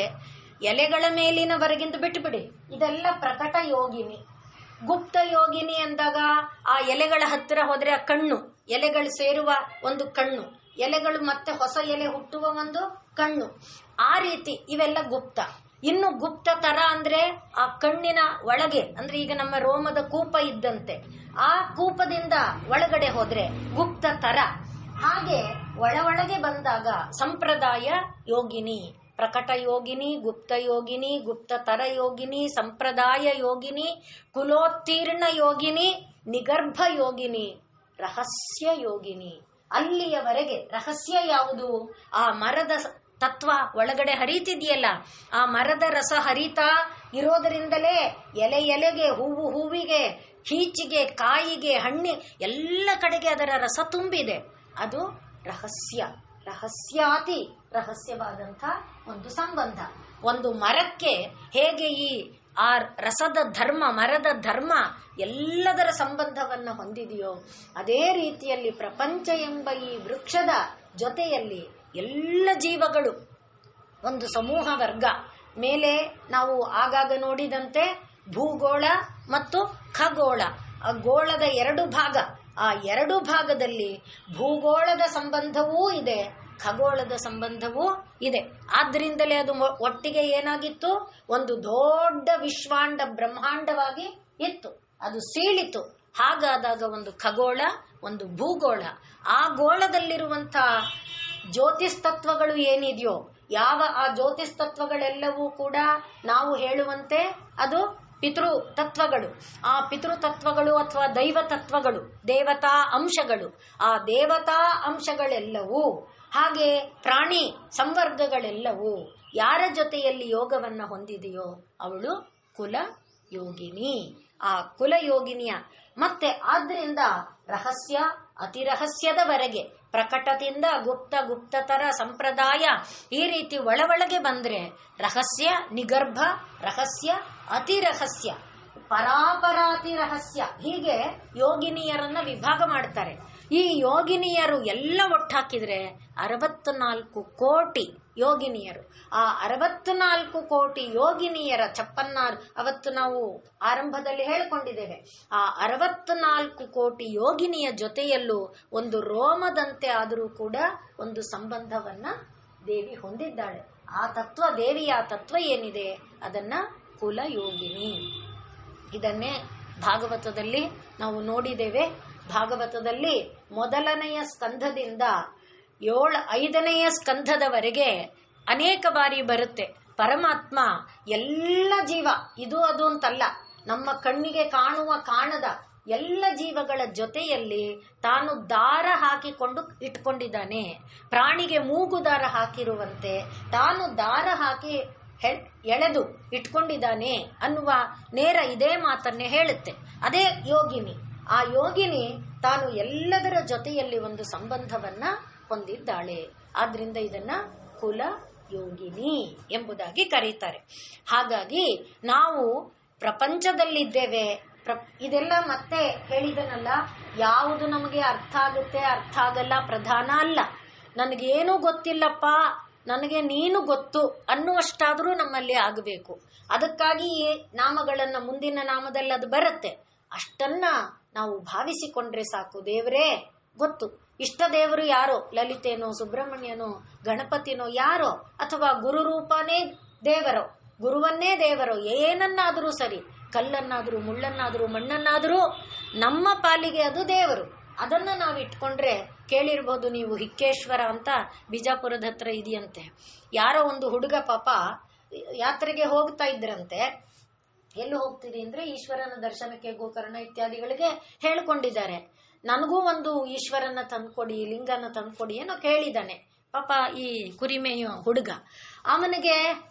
ಎಲೆಗಳ ಮೇಲಿನವರೆಗಿಂದ ಬಿಟ್ಟುಬಿಡಿ, ಇದೆಲ್ಲ ಪ್ರಕಟ ಯೋಗಿನಿ. ಗುಪ್ತ ಯೋಗಿನಿ ಅಂದಾಗ ಆ ಎಲೆಗಳ ಹತ್ತಿರ ಹೋದ್ರೆ ಆ ಕಣ್ಣು, ಎಲೆಗಳು ಸೇರುವ ಒಂದು ಕಣ್ಣು, ಎಲೆಗಳು ಮತ್ತೆ ಹೊಸ ಎಲೆ ಹುಟ್ಟುವ ಒಂದು ಕಣ್ಣು, ಆ ರೀತಿ ಇವೆಲ್ಲ ಗುಪ್ತ. ಇನ್ನು ಗುಪ್ತ ತರ ಅಂದ್ರೆ ಆ ಕಣ್ಣಿನ ಒಳಗೆ, ಅಂದ್ರೆ ಈಗ ನಮ್ಮ ರೋಮದ ಕೂಪ ಇದ್ದಂತೆ, ಆ ಕೂಪದಿಂದ ಒಳಗಡೆ ಹೋದ್ರೆ ಗುಪ್ತ ತರ. ಹಾಗೆ ಒಳಗೆ ಬಂದಾಗ ಸಂಪ್ರದಾಯ ಯೋಗಿನಿ, ಪ್ರಕಟ ಯೋಗಿನಿ, ಗುಪ್ತ ಯೋಗಿನಿ, ಗುಪ್ತತರ ಯೋಗಿನಿ, ಸಂಪ್ರದಾಯ ಯೋಗಿನಿ, ಕುಲೋತ್ತೀರ್ಣ ಯೋಗಿನಿ, ನಿಗರ್ಭ ಯೋಗಿನಿ, ರಹಸ್ಯ ಯೋಗಿನಿ. ಅಲ್ಲಿಯವರೆಗೆ ರಹಸ್ಯ ಯಾವುದು? ಆ ಮರದ ತತ್ವ ಒಳಗಡೆ ಹರಿತಿದೆಯಲ್ಲ, ಆ ಮರದ ರಸ ಹರಿತಾ ಇರೋದರಿಂದಲೇ ಎಲೆಗೆ, ಹೂವಿಗೆ, ಹೀಚಿಗೆ, ಕಾಯಿಗೆ, ಹಣ್ಣಿ ಎಲ್ಲ ಕಡೆಗೆ ಅದರ ರಸ ತುಂಬಿದೆ. ಅದು ರಹಸ್ಯ, ರಹಸ್ಯಾತಿ ರಹಸ್ಯವಾದಂಥ ಒಂದು ಸಂಬಂಧ. ಒಂದು ಮರಕ್ಕೆ ಹೇಗೆ ಈ ಆ ರಸದ ಧರ್ಮ, ಮರದ ಧರ್ಮ ಎಲ್ಲದರ ಸಂಬಂಧವನ್ನು ಹೊಂದಿದೆಯೋ, ಅದೇ ರೀತಿಯಲ್ಲಿ ಪ್ರಪಂಚ ಎಂಬ ಈ ವೃಕ್ಷದ ಜೊತೆಯಲ್ಲಿ ಎಲ್ಲ ಜೀವಗಳು ಒಂದು ಸಮೂಹ ವರ್ಗ. ಮೇಲೆ ನಾವು ಆಗಾಗ ನೋಡಿದಂತೆ ಭೂಗೋಳ ಮತ್ತು ಖಗೋಳ, ಆ ಗೋಳದ ಎರಡು ಭಾಗ, ಆ ಎರಡು ಭಾಗದಲ್ಲಿ ಭೂಗೋಳದ ಸಂಬಂಧವೂ ಇದೆ, ಖಗೋಳದ ಸಂಬಂಧವೂ ಇದೆ. ಆದ್ರಿಂದಲೇ ಅದು ಒಟ್ಟಿಗೆ ಏನಾಗಿತ್ತು? ಒಂದು ದೊಡ್ಡ ವಿಶ್ವಾಂಡ ಬ್ರಹ್ಮಾಂಡವಾಗಿ ಇತ್ತು. ಅದು ಸೀಳಿತು. ಹಾಗಾದಾಗ ಒಂದು ಖಗೋಳ, ಒಂದು ಭೂಗೋಳ. ಆ ಗೋಳದಲ್ಲಿರುವಂಥ ಜ್ಯೋತಿಷ್ ತತ್ವಗಳು ಏನಿದೆಯೋ, ಯಾವ ಆ ಜ್ಯೋತಿಷ್ ತತ್ವಗಳೆಲ್ಲವೂ ಕೂಡ ನಾವು ಹೇಳುವಂತೆ ಅದು ಪಿತೃ ತತ್ವಗಳು. ಆ ಪಿತೃ ತತ್ವಗಳು ಅಥವಾ ದೈವ ತತ್ವಗಳು, ದೇವತಾ ಅಂಶಗಳು. ಆ ದೇವತಾ ಅಂಶಗಳೆಲ್ಲವೂ, ಹಾಗೆ ಪ್ರಾಣಿ ಸಂವರ್ಗಗಳೆಲ್ಲವೂ ಯಾರ ಜೊತೆಯಲ್ಲಿ ಯೋಗವನ್ನ ಹೊಂದಿದೆಯೋ ಅವಳು ಕುಲ ಯೋಗಿನಿ. ಆ ಕುಲ ಯೋಗಿನಿಯ ಮತ್ತೆ ಆದ್ರಿಂದ ರಹಸ್ಯ, ಅತಿ ರಹಸ್ಯದವರೆಗೆ ಪ್ರಕಟದಿಂದ ಗುಪ್ತತರ ಸಂಪ್ರದಾಯ ಈ ರೀತಿ ಒಳಗೆ ಬಂದ್ರೆ ರಹಸ್ಯ ನಿಗರ್ಭ ರಹಸ್ಯ ಅತಿ ರಹಸ್ಯ ಪರಾಪರಾತಿ ರಹಸ್ಯ ಹೀಗೆ ಯೋಗಿನಿಯರನ್ನ ವಿಭಾಗ ಮಾಡ್ತಾರೆ. ಈ ಯೋಗಿನಿಯರು ಎಲ್ಲ ಒಟ್ಟಾಕಿದ್ರೆ 64 ಕೋಟಿ ಯೋಗಿನಿಯರು. ಆ 64 ಕೋಟಿ ಯೋಗಿನಿಯರ 56 ಅವತ್ತು ನಾವು ಆರಂಭದಲ್ಲಿ ಹೇಳಿಕೊಂಡಿದ್ದೇವೆ. ಆ 64 ಕೋಟಿ ಯೋಗಿನಿಯ ಜೊತೆಯಲ್ಲೂ ಒಂದು ರೋಮದಂತೆ ಆದರೂ ಕೂಡ ಒಂದು ಸಂಬಂಧವನ್ನ ದೇವಿ ಹೊಂದಿದ್ದಾಳೆ. ಆ ತತ್ವ, ದೇವಿಯ ತತ್ವ ಏನಿದೆ ಅದನ್ನ ಕುಲಯೋಗಿನಿ. ಇದನ್ನೇ ಭಾಗವತದಲ್ಲಿ ನಾವು ನೋಡಿದ್ದೇವೆ. ಭಾಗವತದಲ್ಲಿ ಮೊದಲನೆಯ ಸ್ಕಂಧದಿಂದ 5ನೆಯ ಸ್ಕಂಧದವರೆಗೆ ಅನೇಕ ಬಾರಿ ಬರುತ್ತೆ. ಪರಮಾತ್ಮ ಎಲ್ಲ ಜೀವ, ಇದು ಅದು ಅಂತಲ್ಲ, ನಮ್ಮ ಕಣ್ಣಿಗೆ ಕಾಣುವ ಕಾಣದ ಎಲ್ಲ ಜೀವಗಳ ಜೊತೆಯಲ್ಲಿ ತಾನು ದಾರ ಹಾಕಿಕೊಂಡು ಇಟ್ಕೊಂಡಿದ್ದಾನೆ. ಪ್ರಾಣಿಗೆ ಮೂಗು ದಾರ ಹಾಕಿರುವಂತೆ ತಾನು ದಾರ ಹಾಕಿ ಎಳೆದು ಇಟ್ಕೊಂಡಿದ್ದಾನೆ ಅನ್ನುವ ನೇರ ಇದೇ ಮಾತನ್ನೇ ಹೇಳುತ್ತೆ. ಅದೇ ಯೋಗಿನಿ. ಆ ಯೋಗಿನಿ ತಾನು ಎಲ್ಲದರ ಜೊತೆಯಲ್ಲಿ ಒಂದು ಸಂಬಂಧವನ್ನ ಹೊಂದಿದ್ದಾಳೆ. ಆದ್ರಿಂದ ಇದನ್ನ ಕುಲ ಯೋಗಿನಿ ಎಂಬುದಾಗಿ ಕರೀತಾರೆ. ಹಾಗಾಗಿ ನಾವು ಪ್ರಪಂಚದಲ್ಲಿದ್ದೇವೆ. ಇದೆಲ್ಲ ಮತ್ತೆ ಹೇಳಿದನಲ್ಲ, ಯಾವುದು ನಮಗೆ ಅರ್ಥ ಆಗುತ್ತೆ ಅರ್ಥ ಆಗಲ್ಲ ಪ್ರಧಾನ ಅಲ್ಲ. ನನಗೇನು ಗೊತ್ತಿಲ್ಲಪ್ಪ, ನನಗೆ ನೀನು ಗೊತ್ತು ಅನ್ನುವಷ್ಟಾದರೂ ನಮ್ಮಲ್ಲಿ ಆಗಬೇಕು. ಅದಕ್ಕಾಗಿ ಈ ನಾಮಗಳನ್ನ ಮುಂದಿನ ನಾಮದಲ್ಲಿ ಅದು ಬರುತ್ತೆ. ಅಷ್ಟನ್ನ ನಾವು ಭಾವಿಸಿಕೊಂಡ್ರೆ ಸಾಕು. ದೇವರೇ ಗೊತ್ತು, ಇಷ್ಟ ದೇವರು ಯಾರೋ, ಲಲಿತೇನೋ ಸುಬ್ರಹ್ಮಣ್ಯನೋ ಗಣಪತಿನೋ ಯಾರೋ, ಅಥವಾ ಗುರು ರೂಪನೇ ದೇವರೋ, ಗುರುವನ್ನೇ ದೇವರೋ, ಏನನ್ನಾದರೂ ಸರಿ, ಕಲ್ಲನ್ನಾದರೂ ಮುಳ್ಳನ್ನಾದರೂ ಮಣ್ಣನ್ನಾದರೂ ನಮ್ಮ ಪಾಲಿಗೆ ಅದು ದೇವರು. ಅದನ್ನ ನಾವು ಇಟ್ಕೊಂಡ್ರೆ, ಕೇಳಿರ್ಬೋದು ನೀವು ಹಿಕ್ಕೇಶ್ವರ ಅಂತ ಬಿಜಾಪುರದ ಹತ್ರ ಇದೆಯಂತೆ. ಯಾರೋ ಒಂದು ಹುಡುಗ ಪಾಪ ಯಾತ್ರೆಗೆ ಹೋಗ್ತಾ ಇದ್ರಂತೆ. ಎಲ್ಲಿ ಹೋಗ್ತಿದೆ ಅಂದ್ರೆ ಈಶ್ವರನ ದರ್ಶನಕ್ಕೆ, ಗೋಕರ್ಣ ಇತ್ಯಾದಿಗಳಿಗೆ ಹೇಳ್ಕೊಂಡಿದ್ದಾರೆ. ನನಗೂ ಒಂದು ಈಶ್ವರನ ತಂದ್ಕೊಡಿ, ಲಿಂಗನ ತಂದ್ಕೊಡಿ ಏನೋ ಕೇಳಿದಾನೆ ಪಾಪ ಈ ಕುರಿಮೆಯ ಹುಡುಗ. ಅವನಿಗೆ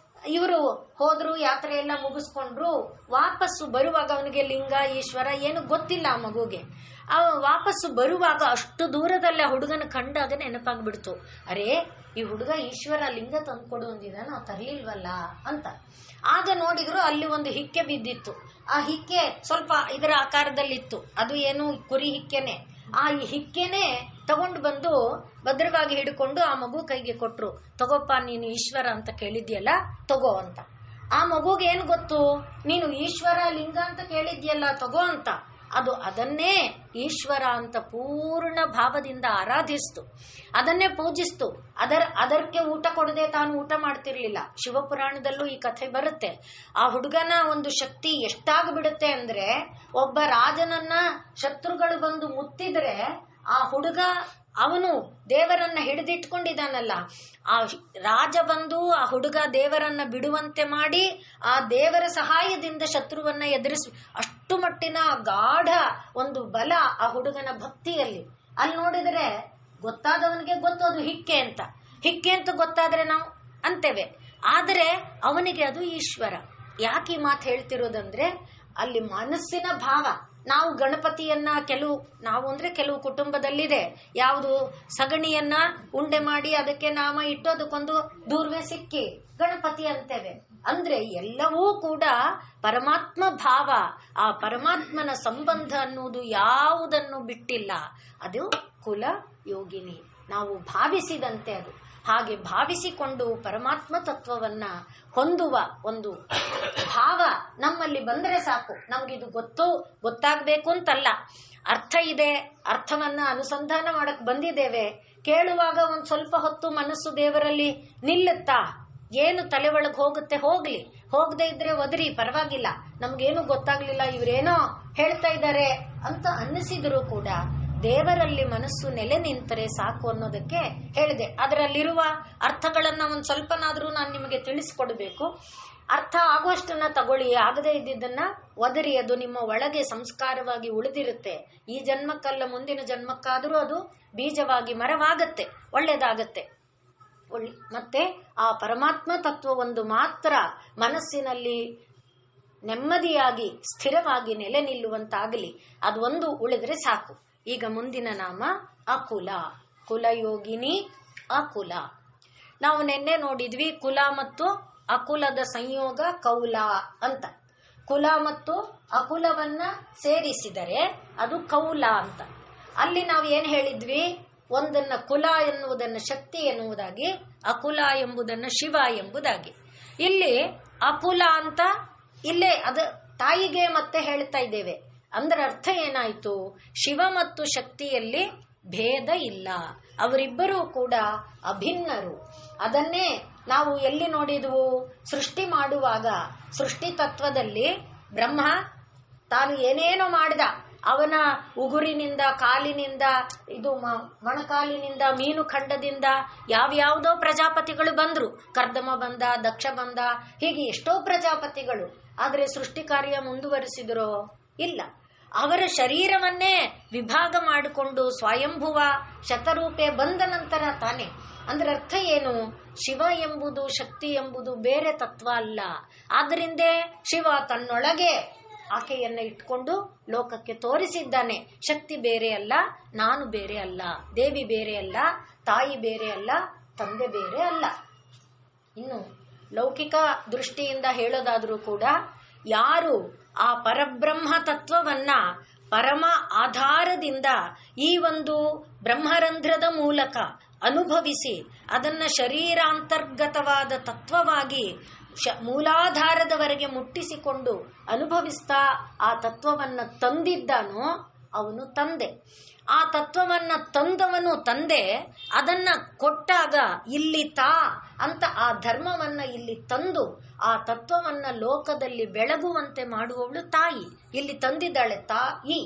ಇವರು ಹೋದ್ರು, ಯಾತ್ರೆ ಎಲ್ಲ ಮುಗಿಸ್ಕೊಂಡ್ರು. ವಾಪಸ್ಸು ಬರುವಾಗ ಅವನಿಗೆ ಲಿಂಗ ಈಶ್ವರ ಏನು ಗೊತ್ತಿಲ್ಲ ಆ ಮಗುಗೆ. ವಾಪಸ್ಸು ಬರುವಾಗ ಅಷ್ಟು ದೂರದಲ್ಲಿ ಆ ಹುಡುಗನ ಕಂಡಾಗ ನೆನಪಾಗ್ಬಿಡ್ತು, ಅರೇ ಈ ಹುಡುಗ ಈಶ್ವರ ಲಿಂಗ ತಂದ್ಕೊಡು ಅಂದಿದ, ನಾವು ತರಲಿಲ್ವಲ್ಲ ಅಂತ. ಆಗ ನೋಡಿದ್ರು ಅಲ್ಲಿ ಒಂದು ಹಿಕ್ಕೆ ಬಿದ್ದಿತ್ತು. ಆ ಹಿಕ್ಕೆ ಸ್ವಲ್ಪ ಇದರ ಆಕಾರದಲ್ಲಿತ್ತು. ಅದು ಏನು ಕುರಿ ಹಿಕ್ಕೆನೆ. ಆ ಹಿಕ್ಕೆನೆ ತಗೊಂಡು ಬಂದು ಭದ್ರವಾಗಿ ಹಿಡ್ಕೊಂಡು ಆ ಮಗು ಕೈಗೆ ಕೊಟ್ರು. ತಗೋಪ್ಪ, ನೀನು ಈಶ್ವರ ಅಂತ ಕೇಳಿದ್ಯಲ್ಲ, ತಗೋ ಅಂತ. ಆ ಮಗುಗೆ ಏನ್ ಗೊತ್ತು, ನೀನು ಈಶ್ವರ ಲಿಂಗ ಅಂತ ಕೇಳಿದ್ಯಲ್ಲ, ತಗೋ ಅಂತ. ಅದು ಅದನ್ನೇ ಈಶ್ವರ ಅಂತ ಪೂರ್ಣ ಭಾವದಿಂದ ಆರಾಧಿಸ್ತು, ಅದನ್ನೇ ಪೂಜಿಸ್ತು. ಅದಕ್ಕೆ ಊಟ ಕೊಡದೆ ತಾನು ಊಟ ಮಾಡ್ತಿರ್ಲಿಲ್ಲ. ಶಿವಪುರಾಣದಲ್ಲೂ ಈ ಕಥೆ ಬರುತ್ತೆ. ಆ ಹುಡುಗನ ಒಂದು ಶಕ್ತಿ ಎಷ್ಟಾಗ್ಬಿಡುತ್ತೆ ಅಂದ್ರೆ, ಒಬ್ಬ ರಾಜನನ್ನ ಶತ್ರುಗಳು ಬಂದು ಮುತ್ತಿದ್ರೆ ಆ ಹುಡುಗ ಅವನು ದೇವರನ್ನ ಹಿಡಿದಿಟ್ಕೊಂಡಿದ್ದಾನಲ್ಲ, ಆ ರಾಜ ಬಂದು ಆ ಹುಡುಗ ದೇವರನ್ನ ಬಿಡುವಂತೆ ಮಾಡಿ ಆ ದೇವರ ಸಹಾಯದಿಂದ ಶತ್ರುವನ್ನ ಎದುರಿಸಿ, ಅಷ್ಟು ಮಟ್ಟಿನ ಗಾಢ ಒಂದು ಬಲ ಆ ಹುಡುಗನ ಭಕ್ತಿಯಲ್ಲಿ. ಅಲ್ಲಿ ನೋಡಿದರೆ ಗೊತ್ತಾದವನಿಗೆ ಗೊತ್ತು ಅದು ಹಿಕ್ಕೆ ಅಂತ ಗೊತ್ತಾದ್ರೆ ನಾವು ಅಂತೇವೆ. ಆದರೆ ಅವನಿಗೆ ಅದು ಈಶ್ವರ. ಯಾಕೆ ಈ ಮಾತು ಹೇಳ್ತಿರೋದಂದ್ರೆ, ಅಲ್ಲಿ ಮನಸ್ಸಿನ ಭಾವ. ನಾವು ಗಣಪತಿಯನ್ನ ಕೆಲವು ಕುಟುಂಬದಲ್ಲಿದೆ, ಯಾವುದು ಸಗಣಿಯನ್ನ ಉಂಡೆ ಮಾಡಿ ಅದಕ್ಕೆ ನಾಮ ಇಟ್ಟು ಅದಕ್ಕೊಂದು ದೂರ್ವೆ ಸಿಕ್ಕಿ ಗಣಪತಿ ಅಂತೇವೆ. ಅಂದ್ರೆ ಎಲ್ಲವೂ ಕೂಡ ಪರಮಾತ್ಮ ಭಾವ. ಆ ಪರಮಾತ್ಮನ ಸಂಬಂಧ ಅನ್ನುವುದು ಯಾವುದನ್ನು ಬಿಟ್ಟಿಲ್ಲ. ಅದು ಕುಲ ಯೋಗಿನಿ. ನಾವು ಭಾವಿಸಿದಂತೆ ಅದು ಹಾಗೆ ಭಾವಿಸಿಕೊಂಡು ಪರಮಾತ್ಮ ತತ್ವವನ್ನ ಹೊಂದುವ ಒಂದು ಭಾವ ನಮ್ಮಲ್ಲಿ ಬಂದರೆ ಸಾಕು. ನಮ್ಗಿದು ಗೊತ್ತಾಗಬೇಕು ಅಂತಲ್ಲ, ಅರ್ಥ ಇದೆ, ಅರ್ಥವನ್ನ ಅನುಸಂಧಾನ ಮಾಡಕ್ ಬಂದಿದ್ದೇವೆ. ಕೇಳುವಾಗ ಒಂದ್ ಸ್ವಲ್ಪ ಹೊತ್ತು ಮನಸ್ಸು ದೇವರಲ್ಲಿ ನಿಲ್ಲುತ್ತಾ, ಏನು ತಲೆ ಒಳಗೆ ಹೋಗುತ್ತೆ ಹೋಗ್ಲಿ, ಹೋಗದೆ ಇದ್ರೆ ಒದರಿ ಪರವಾಗಿಲ್ಲ, ನಮ್ಗೇನು ಗೊತ್ತಾಗ್ಲಿಲ್ಲ, ಇವ್ರೇನೋ ಹೇಳ್ತಾ ಇದ್ದಾರೆ ಅಂತ ಅನ್ನಿಸಿದ್ರು ಕೂಡ ದೇವರಲ್ಲಿ ಮನಸ್ಸು ನೆಲೆ ನಿಂತರೆ ಸಾಕು ಅನ್ನೋದಕ್ಕೆ ಹೇಳಿದೆ. ಅದರಲ್ಲಿರುವ ಅರ್ಥಗಳನ್ನ ಒಂದ್ ಸ್ವಲ್ಪನಾದ್ರೂ ನಾನು ನಿಮಗೆ ತಿಳಿಸ್ಕೊಡ್ಬೇಕು. ಅರ್ಥ ಆಗುವಷ್ಟನ್ನ ತಗೊಳ್ಳಿ, ಆಗದೇ ಇದ್ದಿದ್ದನ್ನ ಒದರಿ. ಅದು ನಿಮ್ಮ ಒಳಗೆ ಸಂಸ್ಕಾರವಾಗಿ ಉಳಿದಿರುತ್ತೆ. ಈ ಜನ್ಮಕ್ಕಲ್ಲ ಮುಂದಿನ ಜನ್ಮಕ್ಕಾದರೂ ಅದು ಬೀಜವಾಗಿ ಮರವಾಗತ್ತೆ, ಒಳ್ಳೇದಾಗತ್ತೆ. ಮತ್ತೆ ಆ ಪರಮಾತ್ಮ ತತ್ವ ಒಂದು ಮಾತ್ರ ಮನಸ್ಸಿನಲ್ಲಿ ನೆಮ್ಮದಿಯಾಗಿ ಸ್ಥಿರವಾಗಿ ನೆಲೆ ನಿಲ್ಲುವಂತಾಗಲಿ, ಅದು ಒಂದು ಉಳಿದ್ರೆ ಸಾಕು. ಈಗ ಮುಂದಿನ ನಾಮ ಅಕುಲ. ಕುಲಯೋಗಿನಿ ಅಕುಲ. ನಾವು ನಿನ್ನೆ ನೋಡಿದ್ವಿ ಕುಲ ಮತ್ತು ಅಕುಲದ ಸಂಯೋಗ ಕೌಲ ಅಂತ. ಕುಲ ಮತ್ತು ಅಕುಲವನ್ನ ಸೇರಿಸಿದರೆ ಅದು ಕೌಲ ಅಂತ. ಅಲ್ಲಿ ನಾವು ಏನ್ ಹೇಳಿದ್ವಿ, ಒಂದನ್ನ ಕುಲ ಎನ್ನುವುದನ್ನ ಶಕ್ತಿ ಎನ್ನುವುದಾಗಿ, ಅಕುಲ ಎಂಬುದನ್ನ ಶಿವ ಎಂಬುದಾಗಿ. ಇಲ್ಲಿ ಅಕುಲ ಅಂತ ಇಲ್ಲೇ ಅದು ತಾಯಿಗೆ ಮತ್ತೆ ಹೇಳ್ತಾ ಇದ್ದೇವೆ. ಅಂದ್ರೆ ಅರ್ಥ ಏನಾಯ್ತು, ಶಿವ ಮತ್ತು ಶಕ್ತಿಯಲ್ಲಿ ಭೇದ ಇಲ್ಲ, ಅವರಿಬ್ಬರೂ ಕೂಡ ಅಭಿನ್ನರು. ಅದನ್ನೇ ನಾವು ಎಲ್ಲಿ ನೋಡಿದ್ವು, ಸೃಷ್ಟಿ ಮಾಡುವಾಗ ಸೃಷ್ಟಿ ತತ್ವದಲ್ಲಿ ಬ್ರಹ್ಮ ತಾನು ಏನೇನೋ ಮಾಡಿದ, ಅವನ ಉಗುರಿನಿಂದ, ಕಾಲಿನಿಂದ, ಇದು ಮೊಣಕಾಲಿನಿಂದ, ಮೀನು ಖಂಡದಿಂದ ಯಾವ್ಯಾವುದೋ ಪ್ರಜಾಪತಿಗಳು ಬಂದ್ರು. ಕರ್ದಮ ಬಂದ, ದಕ್ಷ ಬಂದ, ಹೀಗೆ ಎಷ್ಟೋ ಪ್ರಜಾಪತಿಗಳು. ಆದರೆ ಸೃಷ್ಟಿ ಕಾರ್ಯ ಮುಂದುವರಿಸಿದರೋ ಇಲ್ಲ. ಅವರ ಶರೀರವನ್ನೇ ವಿಭಾಗ ಮಾಡಿಕೊಂಡು ಸ್ವಯಂಭುವ ಶತರೂಪೆ ಬಂದ ನಂತರ ತಾನೆ. ಅಂದ್ರೆ ಅರ್ಥ ಏನು, ಶಿವ ಎಂಬುದು ಶಕ್ತಿ ಎಂಬುದು ಬೇರೆ ತತ್ವ ಅಲ್ಲ. ಆದ್ರಿಂದ ಶಿವ ತನ್ನೊಳಗೆ ಆಕೆಯನ್ನ ಇಟ್ಕೊಂಡು ಲೋಕಕ್ಕೆ ತೋರಿಸಿದ್ದಾನೆ. ಶಕ್ತಿ ಬೇರೆ ಅಲ್ಲ, ನಾನು ಬೇರೆ ಅಲ್ಲ, ದೇವಿ ಬೇರೆ ಅಲ್ಲ, ತಾಯಿ ಬೇರೆ ಅಲ್ಲ, ತಂದೆ ಬೇರೆ ಅಲ್ಲ. ಇನ್ನು ಲೌಕಿಕ ದೃಷ್ಟಿಯಿಂದ ಹೇಳೋದಾದ್ರೂ ಕೂಡ ಯಾರು ಆ ಪರಬ್ರಹ್ಮ ತತ್ವವನ್ನ ಪರಮ ಆಧಾರದಿಂದ ಈ ಒಂದು ಬ್ರಹ್ಮರಂಧ್ರದ ಮೂಲಕ ಅನುಭವಿಸಿ ಅದನ್ನ ಶರೀರಾಂತರ್ಗತವಾದ ತತ್ವವಾಗಿ ಮೂಲಾಧಾರದವರೆಗೆ ಮುಟ್ಟಿಸಿಕೊಂಡು ಅನುಭವಿಸ್ತಾ ಆ ತತ್ವವನ್ನ ತಂದಿದ್ದಾನೋ ಅವನು ತಂದೆ. ಆ ತತ್ವವನ್ನ ತಂದವನು ತಂದೆ. ಅದನ್ನ ಕೊಟ್ಟಾಗ ಇಲ್ಲಿ ತಾ ಅಂತ ಆ ಧರ್ಮವನ್ನ ಇಲ್ಲಿ ತಂದು ಆ ತತ್ವವನ್ನ ಲೋಕದಲ್ಲಿ ಬೆಳಗುವಂತೆ ಮಾಡುವವಳು ತಾಯಿ. ಇಲ್ಲಿ ತಂದಿದ್ದಾಳೆ, ತಾಯಿ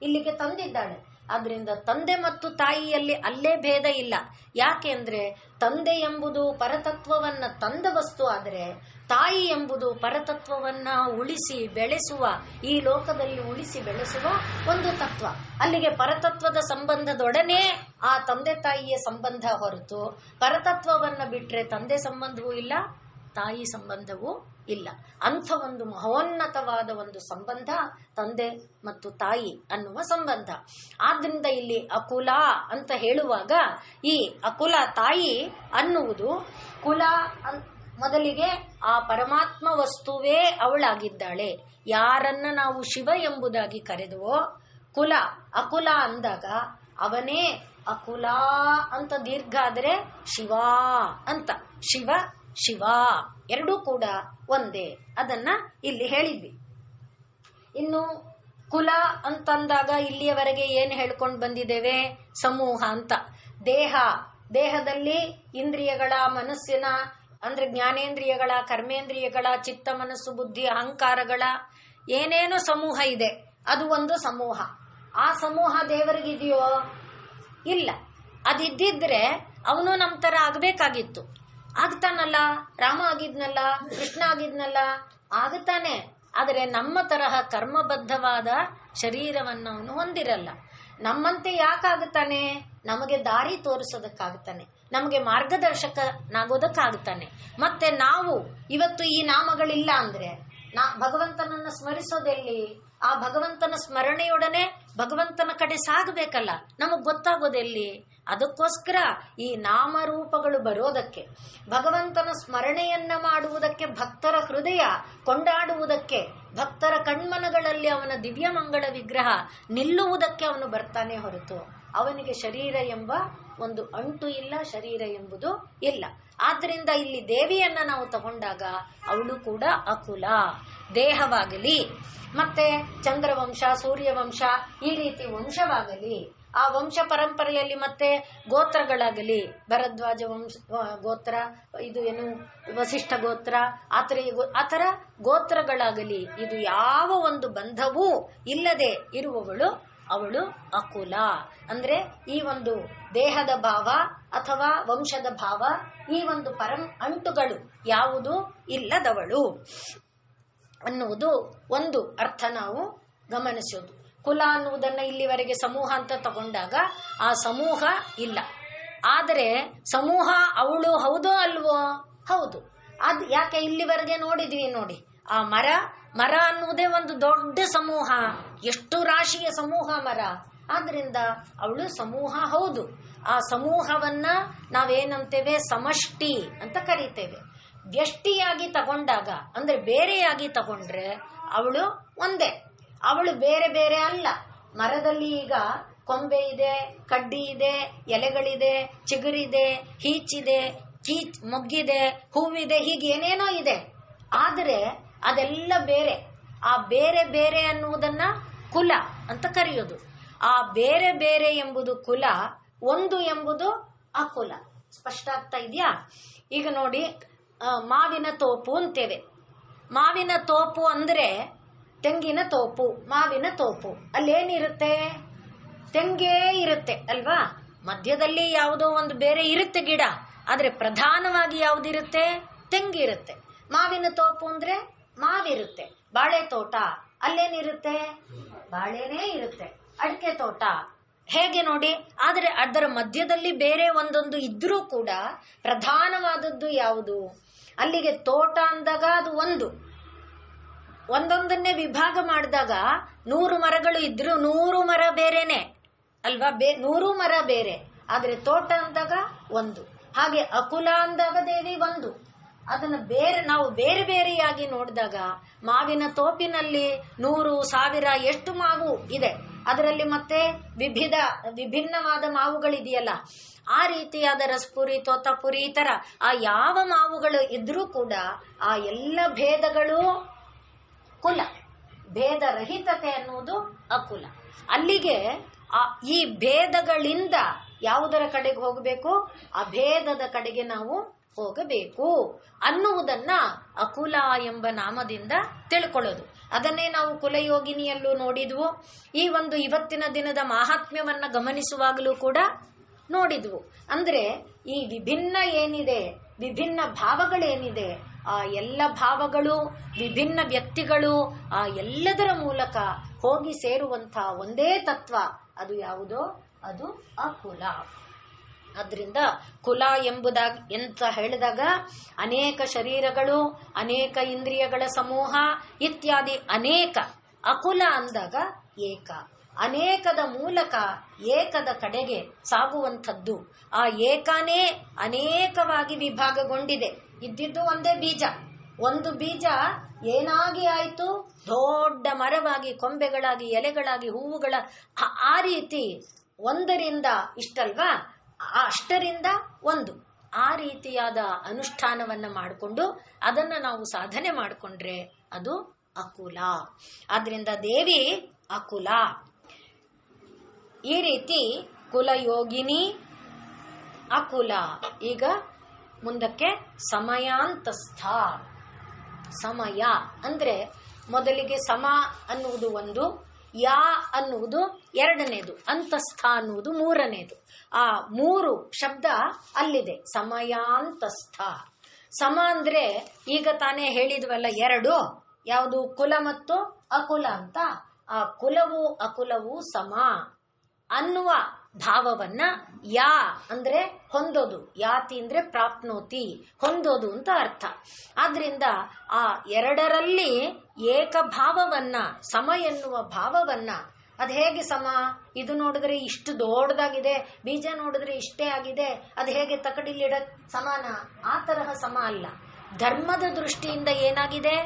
ಇಲ್ಲಿಗೆ ತಂದಿದ್ದಾಳೆ. ಆದ್ರಿಂದ ತಂದೆ ಮತ್ತು ತಾಯಿಯಲ್ಲಿ ಅಲ್ಲೇ ಭೇದ ಇಲ್ಲ. ಯಾಕೆಂದ್ರೆ ತಂದೆ ಎಂಬುದು ಪರತತ್ವವನ್ನ ತಂದ ವಸ್ತು, ಆದರೆ ತಾಯಿ ಎಂಬುದು ಪರತತ್ವವನ್ನ ಉಳಿಸಿ ಬೆಳೆಸುವ, ಈ ಲೋಕದಲ್ಲಿ ಉಳಿಸಿ ಬೆಳೆಸುವ ಒಂದು ತತ್ವ. ಅಲ್ಲಿಗೆ ಪರತತ್ವದ ಸಂಬಂಧದೊಡನೆ ಆ ತಂದೆ ತಾಯಿಯ ಸಂಬಂಧ ಹೊರತು ಪರತತ್ವವನ್ನ ಬಿಟ್ರೆ ತಂದೆ ಸಂಬಂಧವೂ ಇಲ್ಲ, ತಾಯಿ ಸಂಬಂಧವೂ ಇಲ್ಲ. ಅಂಥ ಒಂದು ಮಹೋನ್ನತವಾದ ಒಂದು ಸಂಬಂಧ ತಂದೆ ಮತ್ತು ತಾಯಿ ಅನ್ನುವ ಸಂಬಂಧ. ಆದ್ರಿಂದ ಇಲ್ಲಿ ಅಕುಲ ಅಂತ ಹೇಳುವಾಗ ಈ ಅಕುಲ ತಾಯಿ ಅನ್ನುವುದು ಕುಲ ಮೊದಲಿಗೆ ಆ ಪರಮಾತ್ಮ ವಸ್ತುವೇ ಅವಳಾಗಿದ್ದಾಳೆ. ಯಾರನ್ನ ನಾವು ಶಿವ ಎಂಬುದಾಗಿ ಕರೆದುವೋ ಕುಲ ಅಕುಲ ಅಂದಾಗ ಅವನೇ ಅಕುಲ ಅಂತ ದೀರ್ಘ ಆದರೆ ಶಿವ ಅಂತ. ಶಿವ ಶಿವ ಎರಡೂ ಕೂಡ ಒಂದೇ. ಅದನ್ನ ಇಲ್ಲಿ ಹೇಳಿದ್ವಿ. ಇನ್ನು ಕುಲ ಅಂತಂದಾಗ ಇಲ್ಲಿಯವರೆಗೆ ಏನು ಹೇಳ್ಕೊಂಡು ಬಂದಿದ್ದೇವೆ, ಸಮೂಹ ಅಂತ. ದೇಹದಲ್ಲಿ ಇಂದ್ರಿಯಗಳ, ಮನಸ್ಸಿನ ಅಂದ್ರೆ ಜ್ಞಾನೇಂದ್ರಿಯಗಳ, ಕರ್ಮೇಂದ್ರಿಯಗಳ, ಚಿತ್ತ, ಮನಸ್ಸು, ಬುದ್ಧಿ, ಅಹಂಕಾರಗಳ ಏನೇನೋ ಸಮೂಹ ಇದೆ. ಅದು ಒಂದು ಸಮೂಹ. ಆ ಸಮೂಹ ದೇವರಿಗಿದೆಯೋ ಇಲ್ಲ. ಅದಿದ್ದಿದ್ರೆ ಅವನು ನಮ್ಮ ತರ ಆಗ್ಬೇಕಾಗಿತ್ತು. ಆಗ್ತಾನಲ್ಲ, ರಾಮ ಆಗಿದ್ನಲ್ಲ, ಕೃಷ್ಣ ಆಗಿದ್ನಲ್ಲ, ಆಗುತ್ತಾನೆ. ಆದರೆ ನಮ್ಮ ತರಹ ಕರ್ಮಬದ್ಧವಾದ ಶರೀರವನ್ನು ಅವನು ಹೊಂದಿರಲ್ಲ. ನಮ್ಮಂತೆ ಯಾಕಾಗುತ್ತಾನೆ? ನಮಗೆ ದಾರಿ ತೋರಿಸೋದಕ್ಕಾಗುತ್ತಾನೆ, ನಮಗೆ ಮಾರ್ಗದರ್ಶಕನಾಗೋದಕ್ಕಾಗುತ್ತಾನೆ. ಮತ್ತೆ ನಾವು ಇವತ್ತು ಈ ನಾಮಗಳಿಲ್ಲ ಅಂದ್ರೆ ಭಗವಂತನನ್ನ ಸ್ಮರಿಸೋದೆಲ್ಲಿ? ಆ ಭಗವಂತನ ಸ್ಮರಣೆಯೊಡನೆ ಭಗವಂತನ ಕಡೆ ಸಾಗಬೇಕಲ್ಲ, ನಮಗ್ ಗೊತ್ತಾಗೋದೆಲ್ಲಿ? ಅದಕ್ಕೋಸ್ಕರ ಈ ನಾಮರೂಪಗಳು ಬರೋದಕ್ಕೆ, ಭಗವಂತನ ಸ್ಮರಣೆಯನ್ನ ಮಾಡುವುದಕ್ಕೆ, ಭಕ್ತರ ಹೃದಯ ಕೊಂಡಾಡುವುದಕ್ಕೆ, ಭಕ್ತರ ಕಣ್ಮನಗಳಲ್ಲಿ ಅವನ ದಿವ್ಯ ಮಂಗಳ ವಿಗ್ರಹ ನಿಲ್ಲುವುದಕ್ಕೆ ಅವನು ಬರ್ತಾನೆ ಹೊರತು ಅವನಿಗೆ ಶರೀರ ಎಂಬ ಒಂದು ಅಂಟು ಇಲ್ಲ, ಶರೀರ ಎಂಬುದು ಇಲ್ಲ. ಆದ್ರಿಂದ ಇಲ್ಲಿ ದೇವಿಯನ್ನ ನಾವು ತಗೊಂಡಾಗ ಅವಳು ಕೂಡ ಅಕುಲ. ದೇಹವಾಗಲಿ, ಮತ್ತೆ ಚಂದ್ರವಂಶ, ಸೂರ್ಯವಂಶ, ಈ ರೀತಿ ವಂಶವಾಗಲಿ, ಆ ವಂಶ ಪರಂಪರೆಯಲ್ಲಿ ಮತ್ತೆ ಗೋತ್ರಗಳಾಗಲಿ, ಭರದ್ವಾಜ ವಂಶ ಗೋತ್ರ, ಇದು ಏನು ವಸಿಷ್ಠ ಗೋತ್ರ, ಆತರ ಗೋತ್ರಗಳಾಗಲಿ, ಇದು ಯಾವ ಒಂದು ಬಂಧವೂ ಇಲ್ಲದೆ ಇರುವವಳು ಅವಳು ಅಕುಲ. ಅಂದ್ರೆ ಈ ಒಂದು ದೇಹದ ಭಾವ ಅಥವಾ ವಂಶದ ಭಾವ, ಈ ಒಂದು ಪರಂ ಅಂಟುಗಳು ಯಾವುದು ಇಲ್ಲದವಳು ಅನ್ನುವುದು ಒಂದು ಅರ್ಥ ನಾವು ಗಮನಿಸೋದು. ಕುಲ ಅನ್ನುವುದನ್ನ ಇಲ್ಲಿವರೆಗೆ ಸಮೂಹ ಅಂತ ತಗೊಂಡಾಗ ಆ ಸಮೂಹ ಇಲ್ಲ. ಆದರೆ ಸಮೂಹ ಅವಳು ಹೌದೋ ಅಲ್ವೋ? ಹೌದು. ಅದ್ ಯಾಕೆ ಇಲ್ಲಿವರೆಗೆ ನೋಡಿದ್ವಿ ನೋಡಿ, ಆ ಮರ ಅನ್ನುವುದೇ ಒಂದು ದೊಡ್ಡ ಸಮೂಹ, ಎಷ್ಟು ರಾಶಿಯ ಸಮೂಹ ಮರ. ಆದ್ರಿಂದ ಅವಳು ಸಮೂಹ ಹೌದು. ಆ ಸಮೂಹವನ್ನ ನಾವೇನಂತೇವೆ ಸಮಷ್ಟಿ ಅಂತ ಕರೀತೇವೆ. ವ್ಯಷ್ಟಿಯಾಗಿ ತಗೊಂಡಾಗ ಅಂದ್ರೆ ಬೇರೆಯಾಗಿ ತಗೊಂಡ್ರೆ ಅವಳು ಒಂದೇ, ಅವಳು ಬೇರೆ ಬೇರೆ ಅಲ್ಲ. ಮರದಲ್ಲಿ ಈಗ ಕೊಂಬೆ ಇದೆ, ಕಡ್ಡಿ ಇದೆ, ಎಲೆಗಳಿದೆ, ಚಿಗುರಿದೆ, ಹೀಚಿದೆ, ಮೊಗ್ಗಿದೆ, ಹೂವಿದೆ, ಹೀಗೆ ಏನೇನೋ ಇದೆ. ಆದರೆ ಅದೆಲ್ಲ ಬೇರೆ. ಆ ಬೇರೆ ಬೇರೆ ಅನ್ನುವುದನ್ನ ಕುಲ ಅಂತ ಕರೆಯೋದು. ಆ ಬೇರೆ ಬೇರೆ ಎಂಬುದು ಕುಲ, ಒಂದು ಎಂಬುದು ಅಕುಲ. ಸ್ಪಷ್ಟ ಆಗ್ತಾ ಇದೆಯಾ? ಈಗ ನೋಡಿ, ಮಾವಿನ ತೋಪು ಅಂತೇವೆ. ಮಾವಿನ ತೋಪು ಅಂದ್ರೆ ತೆಂಗಿನ ತೋಪು, ಮಾವಿನ ತೋಪು. ಅಲ್ಲೇನಿರುತ್ತೆ? ತೆಂಗೇ ಇರುತ್ತೆ ಅಲ್ವಾ? ಮಧ್ಯದಲ್ಲಿ ಯಾವುದೋ ಒಂದು ಬೇರೆ ಇರುತ್ತೆ ಗಿಡ, ಆದ್ರೆ ಪ್ರಧಾನವಾಗಿ ಯಾವುದಿರುತ್ತೆ? ತೆಂಗಿರುತ್ತೆ. ಮಾವಿನ ತೋಪು ಅಂದ್ರೆ ಮಾವಿರುತ್ತೆ. ಬಾಳೆ ತೋಟ ಅಲ್ಲೇನಿರುತ್ತೆ? ಬಾಳೆನೇ ಇರುತ್ತೆ. ಅಡಿಕೆ ತೋಟ ಹೇಗೆ ನೋಡಿ. ಆದರೆ ಅದರ ಮಧ್ಯದಲ್ಲಿ ಬೇರೆ ಒಂದೊಂದು ಇದ್ರೂ ಕೂಡ ಪ್ರಧಾನವಾದದ್ದು ಯಾವುದು? ಅಲ್ಲಿಗೆ ತೋಟ ಅಂದಾಗ ಅದು ಒಂದೊಂದನ್ನೇ ವಿಭಾಗ ಮಾಡಿದಾಗ 100 ಮರಗಳು ಇದ್ರು 100 ಮರ ಬೇರೆನೆ ಅಲ್ವಾ? 100 ಮರ ಬೇರೆ. ಆದ್ರೆ ತೋಟ ಅಂದಾಗ ಒಂದು. ಹಾಗೆ ಅಕುಲ ಅಂದಾಗ ದೇವಿ ಒಂದು. ಅದನ್ನ ನಾವು ಬೇರೆ ಬೇರೆಯಾಗಿ ನೋಡಿದಾಗ ಮಾವಿನ ತೋಪಿನಲ್ಲಿ 100, 1000 ಎಷ್ಟು ಮಾವು ಇದೆ, ಅದರಲ್ಲಿ ಮತ್ತೆ ವಿಭಿನ್ನವಾದ ಮಾವುಗಳಿದೆಯಲ್ಲ, ಆ ರೀತಿಯಾದ ರಸಪುರಿ, ತೋತಾಪುರಿ, ಈ ತರ ಆ ಯಾವ ಮಾವುಗಳು ಇದ್ರೂ ಕೂಡ ಆ ಎಲ್ಲ ಭೇದಗಳು ಕುಲ. ಭೇದ ರಹಿತತೆ ಅನ್ನುವುದು ಅಕುಲ. ಅಲ್ಲಿಗೆ ಈ ಭೇದಗಳಿಂದ ಯಾವುದರ ಕಡೆಗೆ ಹೋಗಬೇಕು? ಅಭೇದದ ಕಡೆಗೆ ನಾವು ಹೋಗಬೇಕು ಅನ್ನುವುದನ್ನ ಅಕುಲ ಎಂಬ ನಾಮದಿಂದ ತಿಳ್ಕೊಳ್ಳೋದು. ಅದನ್ನೇ ನಾವು ಕುಲಯೋಗಿನಿಯಲ್ಲೂ ನೋಡಿದ್ವು. ಈ ಒಂದು ಇವತ್ತಿನ ದಿನದ ಮಾಹಾತ್ಮ್ಯವನ್ನ ಗಮನಿಸುವಾಗಲೂ ಕೂಡ ನೋಡಿದ್ವು. ಅಂದ್ರೆ ಈ ವಿಭಿನ್ನ ಏನಿದೆ, ವಿಭಿನ್ನ ಭಾವಗಳೇನಿದೆ, ಆ ಎಲ್ಲ ಭಾವಗಳು, ವಿಭಿನ್ನ ವ್ಯಕ್ತಿಗಳು, ಆ ಎಲ್ಲದರ ಮೂಲಕ ಹೋಗಿ ಸೇರುವಂತ ಒಂದೇ ತತ್ವ ಅದು ಯಾವುದೋ? ಅದು ಅಕುಲ. ಅದರಿಂದ ಕುಲ ಎಂತ ಹೇಳಿದಾಗ ಅನೇಕ ಶರೀರಗಳು, ಅನೇಕ ಇಂದ್ರಿಯಗಳ ಸಮೂಹ ಇತ್ಯಾದಿ ಅನೇಕ. ಅಕುಲ ಅಂದಾಗ ಏಕ. ಅನೇಕದ ಮೂಲಕ ಏಕದ ಕಡೆಗೆ ಸಾಗುವಂಥದ್ದು. ಆ ಏಕನೇ ಅನೇಕವಾಗಿ ವಿಭಾಗಗೊಂಡಿದೆ. ಇದ್ದಿದ್ದು ಒಂದೇ ಬೀಜ. ಒಂದು ಬೀಜ ಏನಾಗಿ ಆಯ್ತು? ದೊಡ್ಡ ಮರವಾಗಿ, ಕೊಂಬೆಗಳಾಗಿ, ಎಲೆಗಳಾಗಿ, ಹೂವುಗಳ ಆ ರೀತಿ ಒಂದರಿಂದ ಇಷ್ಟಲ್ವಾ? ಅಷ್ಟರಿಂದ ಒಂದು. ಆ ರೀತಿಯಾದ ಅನುಷ್ಠಾನವನ್ನ ಮಾಡಿಕೊಂಡು ಅದನ್ನ ನಾವು ಸಾಧನೆ ಮಾಡಿಕೊಂಡ್ರೆ ಅದು ಅಕುಲ. ಆದ್ರಿಂದ ದೇವಿ ಅಕುಲ. ಈ ರೀತಿ ಕುಲಯೋಗಿನಿ, ಅಕುಲ. ಈಗ ಮುಂದಕ್ಕೆ ಸಮಯಾಂತಸ್ಥ. ಸಮಯ ಅಂದ್ರೆ ಮೊದಲಿಗೆ ಸಮ ಅನ್ನುವುದು ಒಂದು, ಯಾ ಅನ್ನುವುದು ಎರಡನೇದು, ಅಂತಸ್ಥ ಅನ್ನುವುದು ಮೂರನೇದು. ಆ 3 ಶಬ್ದ ಅಲ್ಲಿದೆ. ಸಮಯಾಂತಸ್ಥ. ಸಮ ಅಂದ್ರೆ ಈಗ ತಾನೇ ಹೇಳಿದ್ವಲ್ಲ 2, ಯಾವುದು? ಕುಲ ಮತ್ತು ಅಕುಲ ಅಂತ. ಆ ಕುಲವು ಅಕುಲವು ಸಮ ಅನ್ನುವ ಭಾವವನ್ನ ಯಾ ಅಂದ್ರೆ ಹೊಂದೋದು, ಯಾತಿ ಅಂದ್ರೆ ಪ್ರಾಪ್ನೋತಿ, ಹೊಂದೋದು ಅಂತ ಅರ್ಥ. ಆದ್ರಿಂದ ಆ ಎರಡರಲ್ಲಿ ಏಕಭಾವವನ್ನ, ಸಮ ಎನ್ನುವ ಭಾವವನ್ನ, ಅದು ಹೇಗೆ ಸಮ? ಇದು ನೋಡಿದ್ರೆ ಇಷ್ಟು ದೊಡ್ಡದಾಗಿದೆ, ಬೀಜ ನೋಡಿದ್ರೆ ಇಷ್ಟೇ ಆಗಿದೆ, ಅದು ಹೇಗೆ ತಕಡಿಲಿಡ ಸಮಾನ? ಆ ತರಹ ಸಮ ಅಲ್ಲ. ಧರ್ಮದ ದೃಷ್ಟಿಯಿಂದ ಏನಾಗಿದೆ?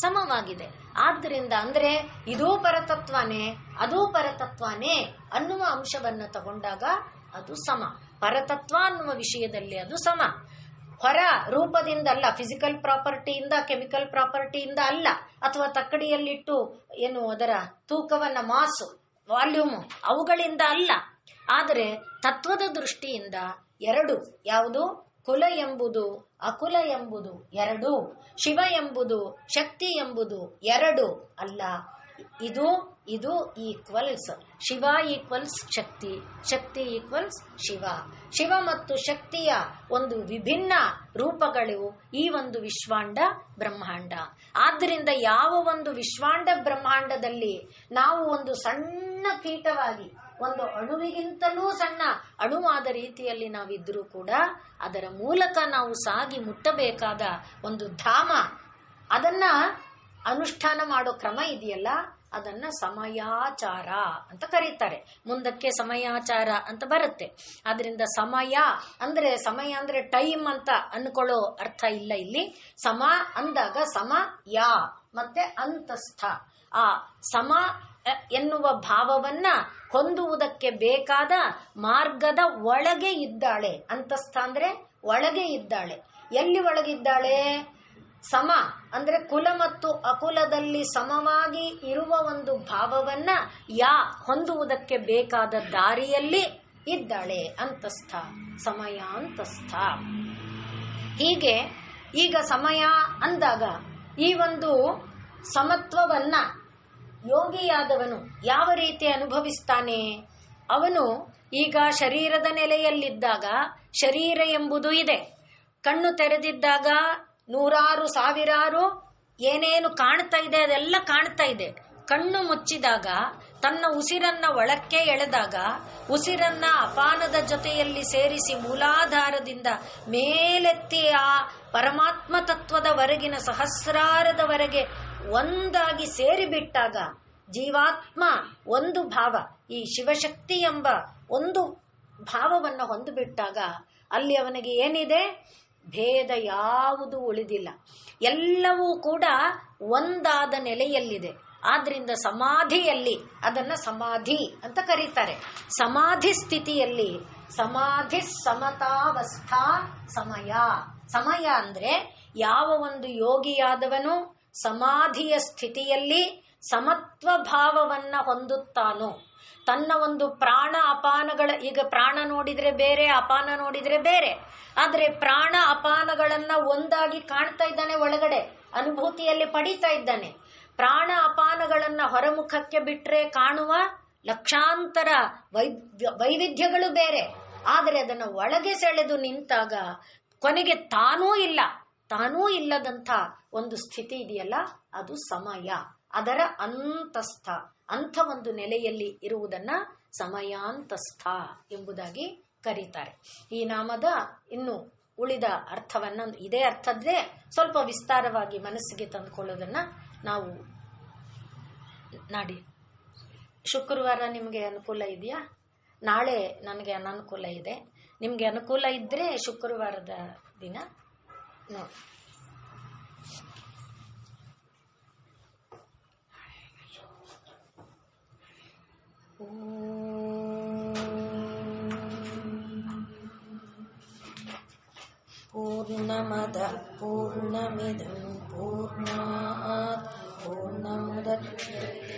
ಸಮವಾಗಿದೆ. ಆದ್ದರಿಂದ ಅಂದ್ರೆ ಇದೂ ಪರತತ್ವನೇ, ಅದೂ ಪರತತ್ವನೇ ಅನ್ನುವ ಅಂಶವನ್ನು ತಗೊಂಡಾಗ ಅದು ಸಮ. ಪರತತ್ವ ಅನ್ನುವ ವಿಷಯದಲ್ಲಿ ಅದು ಸಮ. ಹೊರ ರೂಪದಿಂದ ಅಲ್ಲ, ಫಿಸಿಕಲ್ ಪ್ರಾಪರ್ಟಿಯಿಂದ, ಕೆಮಿಕಲ್ ಪ್ರಾಪರ್ಟಿಯಿಂದ ಅಲ್ಲ, ಅಥವಾ ತಕ್ಕಡಿಯಲ್ಲಿಟ್ಟು ಏನು ಅದರ ತೂಕವನ್ನ, ಮಾಸು, ವಾಲ್ಯೂಮ್ ಅವುಗಳಿಂದ ಅಲ್ಲ. ಆದರೆ ತತ್ವದ ದೃಷ್ಟಿಯಿಂದ 2. ಯಾವುದು? ಕುಲ ಎಂಬುದು ಅಕುಲ ಎಂಬುದು 2. ಶಿವ ಎಂಬುದು ಶಕ್ತಿ ಎಂಬುದು 2 ಅಲ್ಲ. ಇದು ಈಕ್ವಲ್ಸ್ ಶಿವ ಈಕ್ವಲ್ಸ್ ಶಕ್ತಿ, ಶಕ್ತಿ ಈಕ್ವಲ್ಸ್ ಶಿವ. ಶಿವ ಮತ್ತು ಶಕ್ತಿಯ ಒಂದು ವಿಭಿನ್ನ ರೂಪಗಳು ಈ ಒಂದು ವಿಶ್ವಾಂಡ ಬ್ರಹ್ಮಾಂಡ. ಆದ್ದರಿಂದ ಯಾವ ಒಂದು ವಿಶ್ವಾಂಡ ಬ್ರಹ್ಮಾಂಡದಲ್ಲಿ ನಾವು ಒಂದು ಸಣ್ಣ ಕೀಟವಾಗಿ, ಒಂದು ಅಣುವಿಗಿಂತಲೂ ಸಣ್ಣ ಅಣುವಾದ ರೀತಿಯಲ್ಲಿ ನಾವಿದ್ರೂ ಕೂಡ ಅದರ ಮೂಲಕ ನಾವು ಸಾಗಿ ಮುಟ್ಟಬೇಕಾದ ಒಂದು ಧಾಮ, ಅದನ್ನ ಅನುಷ್ಠಾನ ಮಾಡೋ ಕ್ರಮ ಇದೆಯಲ್ಲ, ಅದನ್ನ ಸಮಯಾಚಾರ ಅಂತ ಕರೀತಾರೆ. ಮುಂದಕ್ಕೆ ಸಮಯಾಚಾರ ಅಂತ ಬರುತ್ತೆ. ಆದ್ರಿಂದ ಸಮಯ ಅಂದ್ರೆ ಟೈಮ್ ಅಂತ ಅನ್ಕೊಳ್ಳೋ ಅರ್ಥ ಇಲ್ಲ ಇಲ್ಲಿ. ಸಮ ಅಂದಾಗ ಸಮಯ ಮತ್ತೆ ಅಂತಸ್ಥ, ಆ ಸಮ ಎನ್ನುವ ಭಾವವನ್ನ ಹೊಂದುವುದಕ್ಕೆ ಬೇಕಾದ ಮಾರ್ಗದ ಒಳಗೆ ಇದ್ದಾಳೆ. ಅಂತಸ್ಥ ಅಂದ್ರೆ ಒಳಗೆ ಇದ್ದಾಳೆ. ಎಲ್ಲಿ ಒಳಗಿದ್ದಾಳೆ? ಸಮ ಅಂದ್ರೆ ಕುಲ ಮತ್ತು ಅಕುಲದಲ್ಲಿ ಸಮವಾಗಿ ಇರುವ ಒಂದು ಭಾವವನ್ನ ಹೊಂದುವುದಕ್ಕೆ ಬೇಕಾದ ದಾರಿಯಲ್ಲಿ ಇದ್ದಾಳೆ. ಅಂತಸ್ಥ, ಸಮಯಾಂತಸ್ಥ. ಹೀಗೆ ಈಗ ಸಮಯ ಅಂದಾಗ ಈ ಒಂದು ಸಮತ್ವವನ್ನ ಯೋಗಿಯಾದವನು ಯಾವ ರೀತಿ ಅನುಭವಿಸ್ತಾನೆ? ಅವನು ಈಗ ಶರೀರದ ನೆಲೆಯಲ್ಲಿದ್ದಾಗ ಶರೀರ ಎಂಬುದು ಇದೆ. ಕಣ್ಣು ತೆರೆದಿದ್ದಾಗ ನೂರಾರು ಸಾವಿರಾರು ಏನೇನು ಕಾಣ್ತಾ ಇದೆ ಅದೆಲ್ಲ ಕಾಣ್ತಾ ಇದೆ. ಕಣ್ಣು ಮುಚ್ಚಿದಾಗ ತನ್ನ ಉಸಿರನ್ನ ಒಳಕ್ಕೆ ಎಳೆದಾಗ ಉಸಿರನ್ನ ಅಪಾನದ ಜೊತೆಯಲ್ಲಿ ಸೇರಿಸಿ ಮೂಲಾಧಾರದಿಂದ ಮೇಲೆತ್ತಿ ಆ ಪರಮಾತ್ಮ ತತ್ವದವರೆಗಿನ ಸಹಸ್ರಾರದವರೆಗೆ ಒಂದಾಗಿ ಸೇರಿಬಿಟ್ಟಾಗ ಜೀವಾತ್ಮ ಒಂದು ಭಾವ, ಈ ಶಿವಶಕ್ತಿ ಎಂಬ ಒಂದು ಭಾವವನ್ನು ಹೊಂದಿಬಿಟ್ಟಾಗ ಅಲ್ಲಿ ಅವನಿಗೆ ಏನಿದೆ? ಭೇದ ಯಾವುದು ಉಳಿದಿಲ್ಲ. ಎಲ್ಲವೂ ಕೂಡ ಒಂದಾದ ನೆಲೆಯಲ್ಲಿದೆ. ಆದ್ರಿಂದ ಸಮಾಧಿಯಲ್ಲಿ ಅದನ್ನ ಸಮಾಧಿ ಅಂತ ಕರೀತಾರೆ. ಸಮಾಧಿ ಸ್ಥಿತಿಯಲ್ಲಿ ಸಮಾಧಿ ಸಮತಾವಸ್ಥಾ ಸಮಯ. ಸಮಯ ಅಂದ್ರೆ ಯಾವ ಒಂದು ಯೋಗಿಯಾದವನು ಸಮಾಧಿಯ ಸ್ಥಿತಿಯಲ್ಲಿ ಸಮತ್ವ ಭಾವವನ್ನ ಹೊಂದುತ್ತಾನೋ, ತನ್ನ ಒಂದು ಪ್ರಾಣ ಅಪಾನಗಳ, ಈಗ ಪ್ರಾಣ ನೋಡಿದ್ರೆ ಬೇರೆ, ಅಪಾನ ನೋಡಿದ್ರೆ ಬೇರೆ. ಆದ್ರೆ ಪ್ರಾಣ ಅಪಾನಗಳನ್ನ ಒಂದಾಗಿ ಕಾಣ್ತಾ ಇದ್ದಾನೆ, ಒಳಗಡೆ ಅನುಭೂತಿಯಲ್ಲಿ ಪಡೀತಾ ಇದ್ದಾನೆ. ಪ್ರಾಣ ಅಪಾನಗಳನ್ನ ಹೊರಮುಖಕ್ಕೆ ಬಿಟ್ರೆ ಕಾಣುವ ಲಕ್ಷಾಂತರ ವೈವಿಧ್ಯಗಳು ಬೇರೆ. ಆದರೆ ಅದನ್ನ ಒಳಗೆ ಸೆಳೆದು ನಿಂತಾಗ ಕೊನೆಗೆ ತಾನೂ ಇಲ್ಲದಂಥ ಒಂದು ಸ್ಥಿತಿ ಇದೆಯಲ್ಲ, ಅದು ಸಮಯ. ಅದರ ಅಂತಸ್ಥ, ಅಂಥ ಒಂದು ನೆಲೆಯಲ್ಲಿ ಇರುವುದನ್ನ ಸಮಯಾಂತಸ್ಥ ಎಂಬುದಾಗಿ ಕರೀತಾರೆ. ಈ ನಾಮದ ಇನ್ನು ಉಳಿದ ಅರ್ಥವನ್ನ ಇದೇ ಅರ್ಥದ್ದೇ ಸ್ವಲ್ಪ ವಿಸ್ತಾರವಾಗಿ ಮನಸ್ಸಿಗೆ ತಂದುಕೊಳ್ಳೋದನ್ನ ನಾವು ನಾಡಿ. ಶುಕ್ರವಾರ ನಿಮಗೆ ಅನುಕೂಲ ಇದೆಯಾ? ನಾಳೆ ನನಗೆ ಅನನುಕೂಲ ಇದೆ. ನಿಮಗೆ ಅನುಕೂಲ ಇದ್ರೆ ಶುಕ್ರವಾರದ ದಿನ ನೋಡಿ. ಪೂರ್ಣಮದ ಪೂರ್ಣಮಿದಂ ಪೂರ್ಣಾತ್ ಪೂರ್ಣಮುದಚ್ಯತೆ